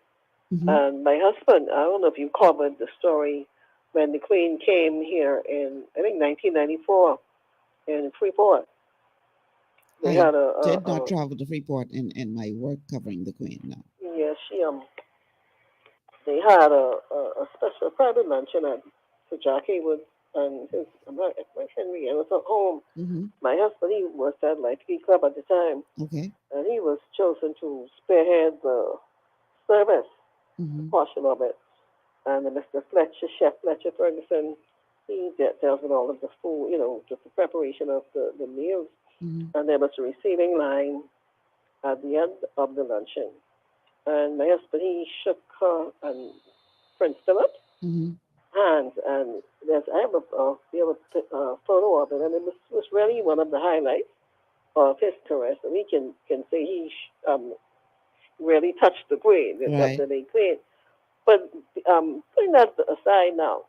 Mm-hmm. And my husband, I don't know if you covered the story when the Queen came here in, I think, 1994 in Freeport. I did not travel to Freeport in my work covering the Queen, no. Yeah, they had a special private luncheon at Sir Jack Haywood and his wife Henry was at home. Mm-hmm. My husband, he worked at Lightly Club at the time. Okay. And he was chosen to spearhead the service, portion of it. And Mr. Fletcher, Chef Fletcher Ferguson, he dealt with all of the food, just the preparation of the meals. Mm-hmm. And there was a receiving line at the end of the luncheon. And my husband, he shook her and Prince Philip hands. And I have a photo of it. And it was really one of the highlights of his career. So we can say he really touched the Queen, the late Queen. But putting that aside now,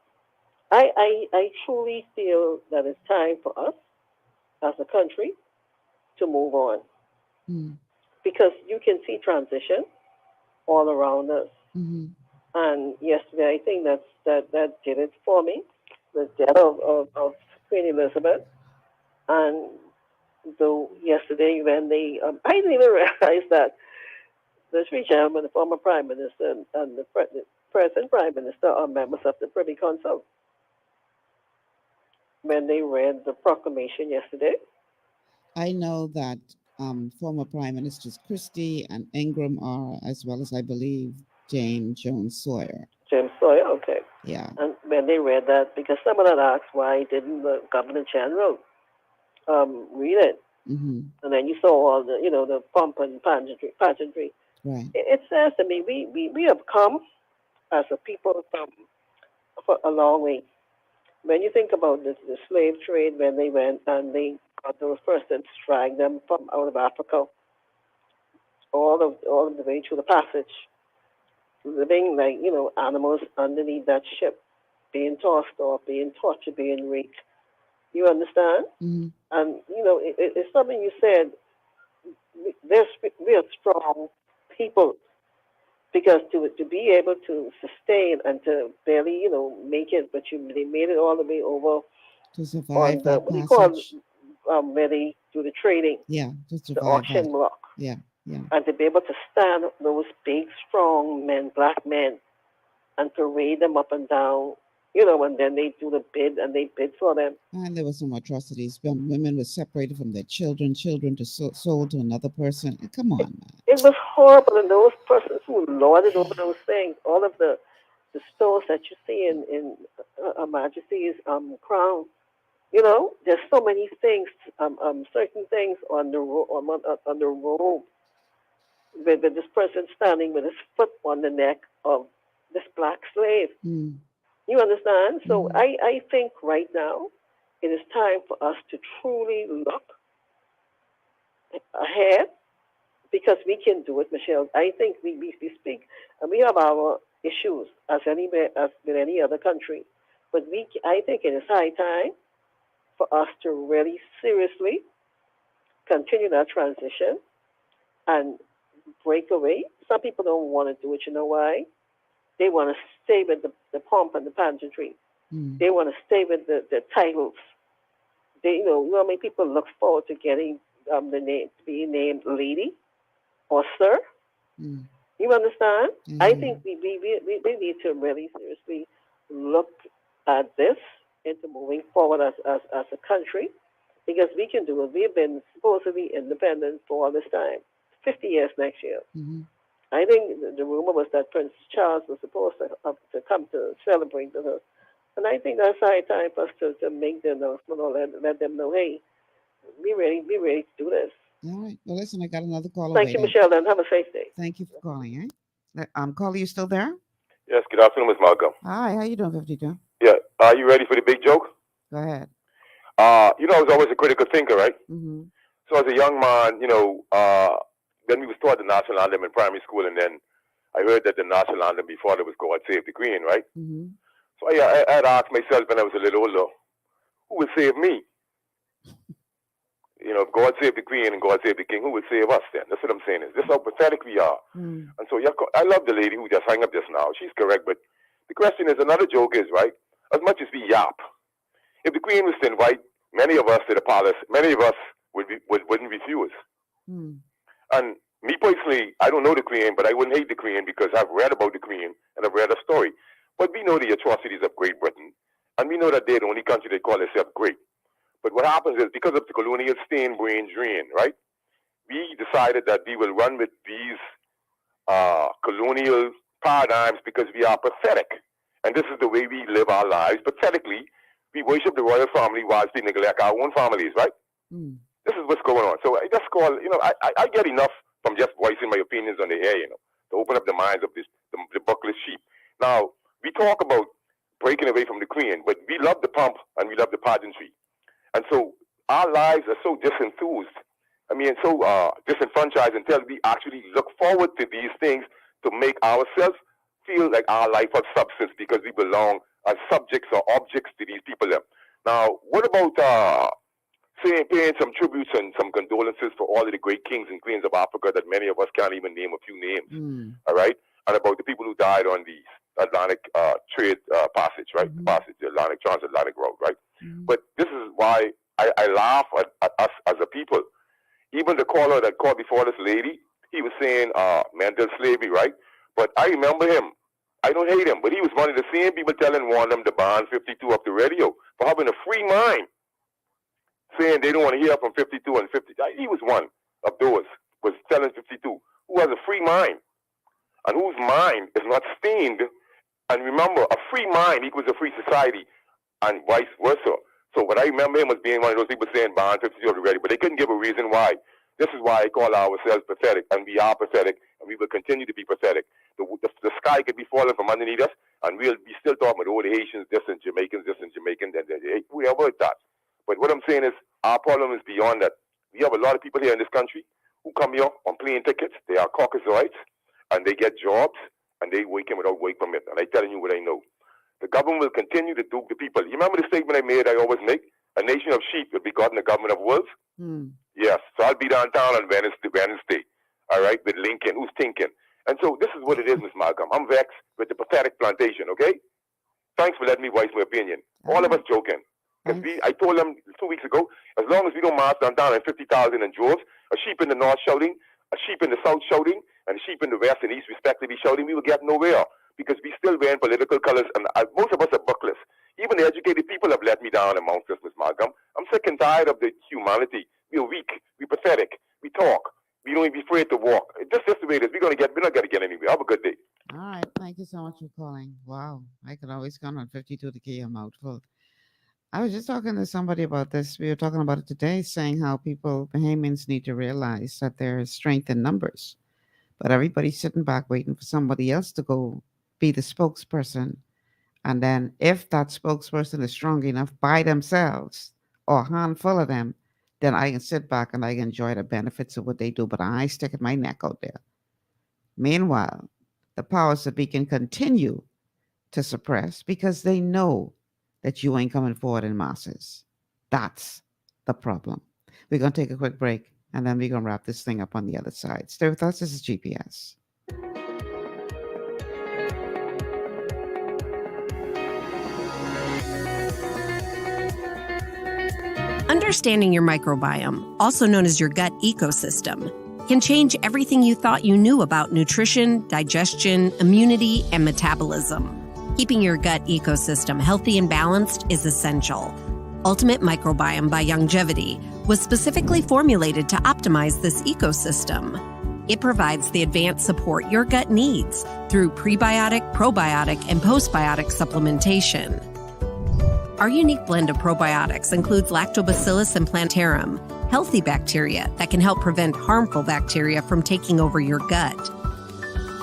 I truly feel that it's time for us as a country to move on. Mm. Because you can see transition all around us. Mm-hmm. And yesterday, I think that did it for me, the death of Queen Elizabeth. And though yesterday when they, I didn't even realize that the three gentlemen, the former Prime Minister and the present Prime Minister, are members of the Privy Council. When they read the proclamation yesterday. I know that former Prime Ministers Christie and Ingram are, as well as I believe James Jones Sawyer. James Sawyer, okay. Yeah. And when they read that, because someone had asked why didn't the Governor General read it, Mm-hmm. and then you saw all the, the pomp and pageantry. Right. It says to me, we have come as a people for a long way. When you think about the slave trade, when they went and they got those persons, drag them from out of Africa, all of the way through the passage, living like animals underneath that ship, being tossed off, being tortured, being raped. You understand? Mm-hmm. And it's something you said. We are strong people, because to be able to sustain and to barely make it, but they made it all the way over to survive that what do you passage. call where they do the trading? Yeah, to The survive auction that. block. Yeah, yeah. And to be able to stand those big, strong men, black men, and parade them up and down, and then they do the bid and they bid for them. And there were some atrocities. Women were separated from their children to sold to another person. Come on, man. It was horrible, and those persons who lorded over those things, all of the stores that you see in Her Majesty's crown, there's so many things, certain things on the robe, with this person standing with his foot on the neck of this black slave. Mm. You understand? So I think right now it is time for us to truly look ahead, because we can do it, Michelle. I think we speak, and we have our issues as with any other country, but I think it is high time for us to really seriously continue that transition and break away. Some people don't want to do it. You know why? They want to stay with the pomp and the pageantry. Mm. They want to stay with the titles. They, how many people look forward to getting the name, being named lady or sir? Mm. You understand? Mm-hmm. I think we need to really seriously look at this into moving forward as a country, because we can do it. We've been supposedly independent for all this time, 50 years next year. Mm-hmm. I think the rumor was that Prince Charles was supposed to come to celebrate with us. And I think that's high time for us to make the announcement, or let them know, hey, be ready to do this. All right. Well, listen, I got another caller. Thank you, Michelle, and have a safe day. Thank you for calling, eh? Caller, you still there? Yes, good afternoon, Ms. Malcolm. Hi, how you doing, 52? Yeah, are you ready for the big joke? Go ahead. I was always a critical thinker, right? Mm-hmm. So as a young man, then we was taught the national anthem in primary school, and then I heard that the national anthem before that was God Save the Queen, right? Mm-hmm. So I had asked myself when I was a little older, who would save me? If God save the Queen and God save the King, who would save us then? That's what I'm saying. This is how pathetic we are. Mm. And so I love the lady who just hung up just now. She's correct, but the question is, another joke is, right, as much as we yap, if the Queen was to invite many of us to the palace, many of us wouldn't refuse. Mm. And me personally, I don't know the Queen, but I wouldn't hate the Queen because I've read about the Queen and I've read her story. But we know the atrocities of Great Britain, and we know that they're the only country that call themselves great. But what happens is, because of the colonial stain, brain drain, right, we decided that we will run with these colonial paradigms because we are pathetic. And this is the way we live our lives. Pathetically, we worship the royal family whilst we neglect our own families, right? Mm. This is what's going on. So I just call, I get enough from just voicing my opinions on the air, to open up the minds of the buckless sheep. Now, we talk about breaking away from the Queen, but we love the pomp and we love the pageantry. And so our lives are so disenthused. So disenfranchised until we actually look forward to these things to make ourselves feel like our life has substance because we belong as subjects or objects to these people. Now, what about paying some tributes and some condolences for all of the great kings and queens of Africa that many of us can't even name a few names, all right? And about the people who died on the Atlantic trade passage, right? The passage, the Atlantic, transatlantic route, right? But this is why I laugh at us as a people. Even the caller that called before this lady, he was saying mental slavery, right? But I remember him. I don't hate him, but he was one of the same people warning them to ban 52 off the radio for having a free mind, saying they don't want to hear from 52 and 50. He was one. of those was selling 52, who has a free mind and whose mind is not stained. And remember, a free mind equals a free society and vice versa. So what I remember him as being one of those people saying bond 52 already, but they couldn't give a reason why. This is why I call ourselves pathetic, and we are pathetic, and we will continue to be pathetic. The sky could be falling from underneath us, and we'll be still talking about, the Haitians, this and Jamaicans, and whoever it's that. But what I'm saying is, our problem is beyond that. We have a lot of people here in this country who come here on plane tickets. They are Caucasoids, and they get jobs, and they work in without work permit. And I'm telling you what I know. The government will continue to dupe the people. You remember the statement I always make? A nation of sheep will be gotten a government of wolves? Yes. So I'll be downtown on Wednesday, all right, with Lincoln, who's thinking. And so this is what it is, Miss Malcolm. I'm vexed with the pathetic plantation, okay? Thanks for letting me voice my opinion. All of us joking. Because I told them 2 weeks ago, as long as we don't march downtown at 50,000 in droves, a sheep in the north shouting, a sheep in the south shouting, and a sheep in the west and east respectively shouting, we will get nowhere. Because we still wearing political colors, and most of us are bookless. Even the educated people have let me down amongst us, Miss Malcolm. I'm sick and tired of the humanity. We're weak. We're pathetic. We talk. We don't even be afraid to walk. It's just the way it is. We're not going to get anywhere. Have a good day. All right. Thank you so much for calling. Wow. I could always count on 52 to keep a mouthful. I was just talking to somebody about this. We were talking about it today, saying how Bahamians need to realize that there is strength in numbers. But everybody's sitting back waiting for somebody else to go be the spokesperson. And then if that spokesperson is strong enough by themselves or a handful of them, then I can sit back and I can enjoy the benefits of what they do. But I stick my neck out there. Meanwhile, the powers that be can continue to suppress because they know that you ain't coming forward in masses. That's the problem. We're going to take a quick break and then we're going to wrap this thing up on the other side. Stay with us. This is GPS. Understanding your microbiome, also known as your gut ecosystem, can change everything you thought you knew about nutrition, digestion, immunity, and metabolism. Keeping your gut ecosystem healthy and balanced is essential. Ultimate Microbiome by Longevity was specifically formulated to optimize this ecosystem. It provides the advanced support your gut needs through prebiotic, probiotic, and postbiotic supplementation. Our unique blend of probiotics includes Lactobacillus and Plantarum, healthy bacteria that can help prevent harmful bacteria from taking over your gut.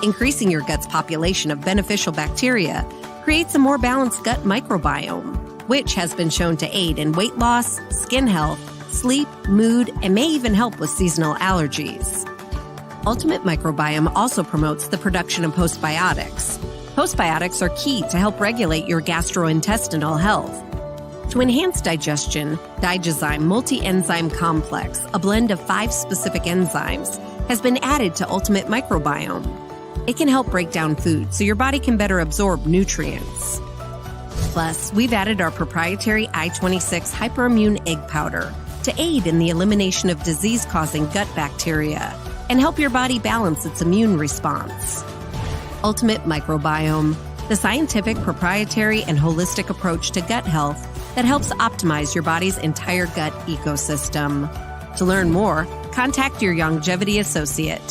Increasing your gut's population of beneficial bacteria creates a more balanced gut microbiome, which has been shown to aid in weight loss, skin health, sleep, mood, and may even help with seasonal allergies. Ultimate Microbiome also promotes the production of postbiotics. Postbiotics are key to help regulate your gastrointestinal health. To enhance digestion, Digizyme Multi-Enzyme Complex, a blend of 5 specific enzymes, has been added to Ultimate Microbiome. It can help break down food so your body can better absorb nutrients. Plus, we've added our proprietary I-26 Hyperimmune Egg Powder to aid in the elimination of disease-causing gut bacteria and help your body balance its immune response. Ultimate Microbiome, the scientific, proprietary, and holistic approach to gut health that helps optimize your body's entire gut ecosystem. To learn more, contact your Longevity associate.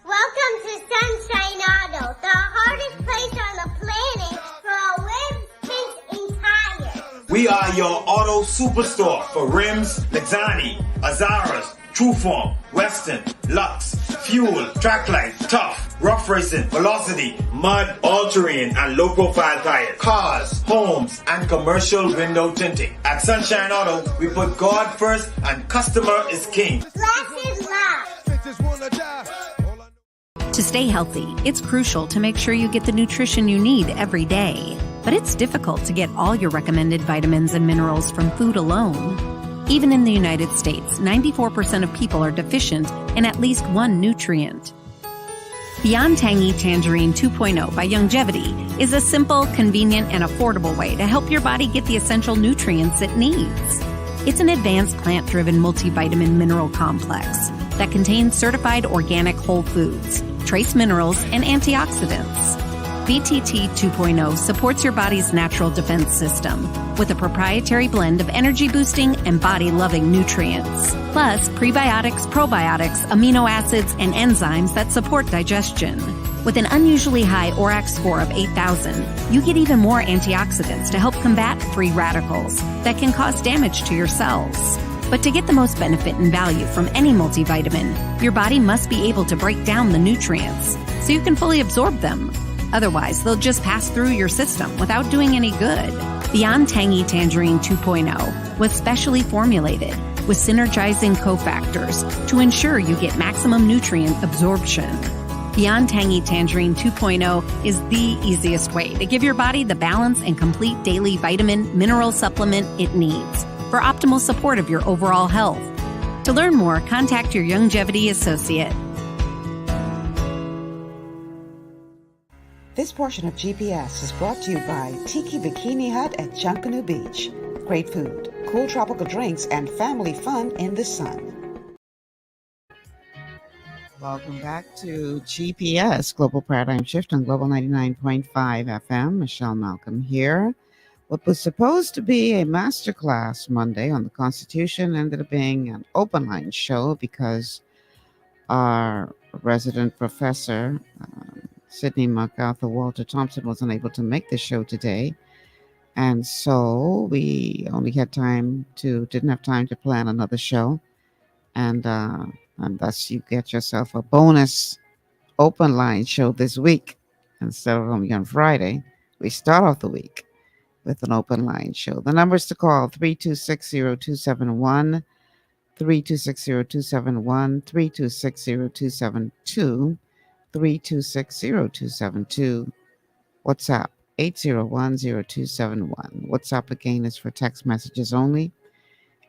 Welcome to Sunshine Auto, the hardest place on the planet for a rims, tints, and tires. We are your auto superstore for rims, Lexani, Azaras, Trueform, Western, Lux, Fuel, Trackline, Tough, Rough Racing, Velocity, Mud, All-Terrain, and low-profile tires. Cars, homes, and commercial window tinting. At Sunshine Auto, we put God first and customer is king. Glasses love. To stay healthy, it's crucial to make sure you get the nutrition you need every day. But it's difficult to get all your recommended vitamins and minerals from food alone. Even in the United States, 94% of people are deficient in at least one nutrient. Beyond Tangy Tangerine 2.0 by Longevity is a simple, convenient, and affordable way to help your body get the essential nutrients it needs. It's an advanced plant-driven multivitamin mineral complex that contains certified organic whole foods, trace minerals, and antioxidants. VTT 2.0 supports your body's natural defense system with a proprietary blend of energy-boosting and body-loving nutrients, plus prebiotics, probiotics, amino acids, and enzymes that support digestion. With an unusually high ORAC score of 8,000, you get even more antioxidants to help combat free radicals that can cause damage to your cells. But to get the most benefit and value from any multivitamin, your body must be able to break down the nutrients so you can fully absorb them. Otherwise, they'll just pass through your system without doing any good. Beyond Tangy Tangerine 2.0 was specially formulated with synergizing cofactors to ensure you get maximum nutrient absorption. Beyond Tangy Tangerine 2.0 is the easiest way to give your body the balance and complete daily vitamin mineral supplement it needs for optimal support of your overall health. To learn more, contact your Longevity associate. This portion of GPS is brought to you by Tiki Bikini Hut at Junkanoo Beach. Great food, cool tropical drinks, and family fun in the sun. Welcome back to GPS, Global Paradigm Shift on Global 99.5 FM. Michelle Malcolm here. What was supposed to be a masterclass Monday on the Constitution ended up being an open line show because our resident professor, Sydney McArthur Walter Thompson, was unable to make the show today. And so we only didn't have time to plan another show. And thus you get yourself a bonus open line show this week. Instead of only on Friday, we start off the week with an open line show. The numbers to call 3260271, 3260271, 3260272, 3260272. WhatsApp 8010271. WhatsApp again is for text messages only.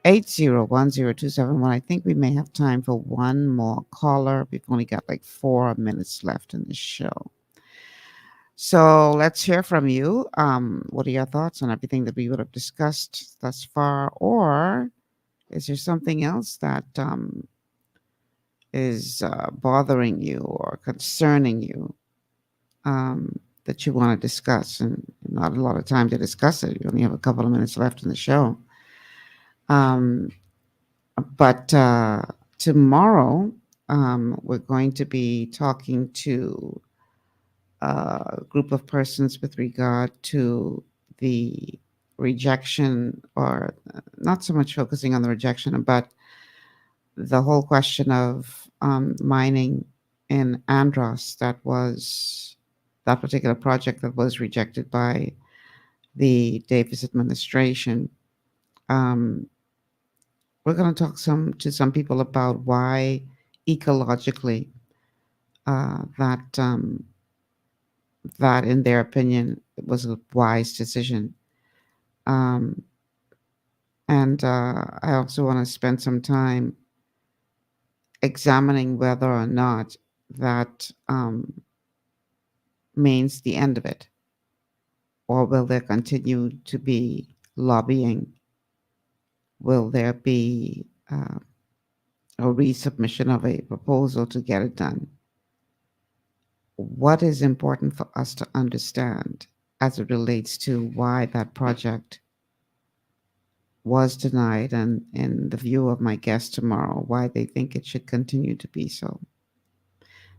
8010271. I think we may have time for one more caller. We've only got like 4 minutes left in the show. So let's hear from you. What are your thoughts on everything that we would have discussed thus far? Or is there something else that is bothering you or concerning you that you want to discuss? And not a lot of time to discuss it. You only have a couple of minutes left in the show. But tomorrow, we're going to be talking to a group of persons with regard to the rejection, or not so much focusing on the rejection, but the whole question of mining in Andros. That particular project that was rejected by the Davis administration. We're going to talk to some people about why ecologically that in their opinion it was a wise decision. And I also want to spend some time examining whether or not that means the end of it, or will there continue to be lobbying? Will there be a resubmission of a proposal to get it done? What is important for us to understand as it relates to why that project was denied, and in the view of my guest tomorrow, why they think it should continue to be so.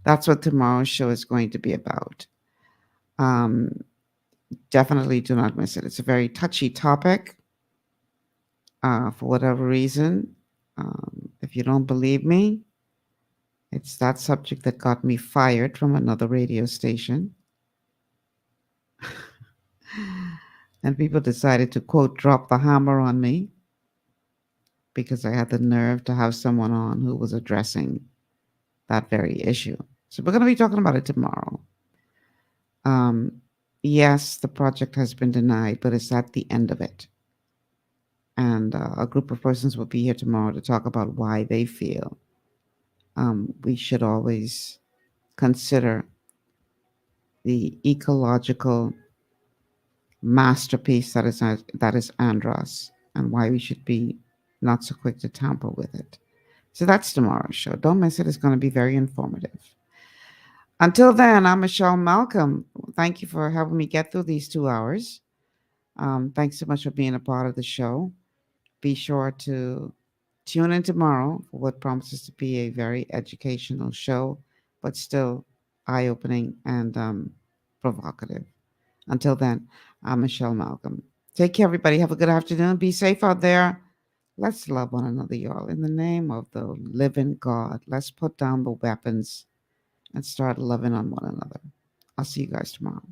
That's what tomorrow's show is going to be about. Definitely do not miss it. It's a very touchy topic. For whatever reason, if you don't believe me, it's that subject that got me fired from another radio station. And people decided to, quote, drop the hammer on me because I had the nerve to have someone on who was addressing that very issue. So we're going to be talking about it tomorrow. Yes, the project has been denied, but it's at the end of it. And a group of persons will be here tomorrow to talk about why they feel we should always consider the ecological masterpiece that is Andros, and why we should be not so quick to tamper with it. So that's tomorrow's show. Don't miss it. It's going to be very informative. Until then, I'm Michelle Malcolm. Thank you for helping me get through these 2 hours. Thanks so much for being a part of the show. Be sure to tune in tomorrow for what promises to be a very educational show, but still eye-opening and provocative. Until then, I'm Michelle Malcolm. Take care, everybody. Have a good afternoon. Be safe out there. Let's love one another, y'all. In the name of the living God, let's put down the weapons and start loving on one another. I'll see you guys tomorrow.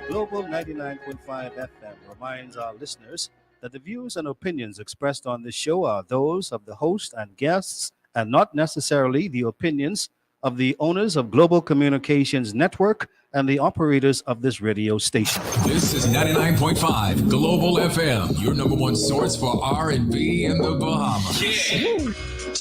Global 99.5 FM reminds our listeners that the views and opinions expressed on this show are those of the host and guests and not necessarily the opinions of the owners of Global Communications Network and the operators of this radio station. This is 99.5 Global FM, your number one source for R&B in the Bahamas. Yeah.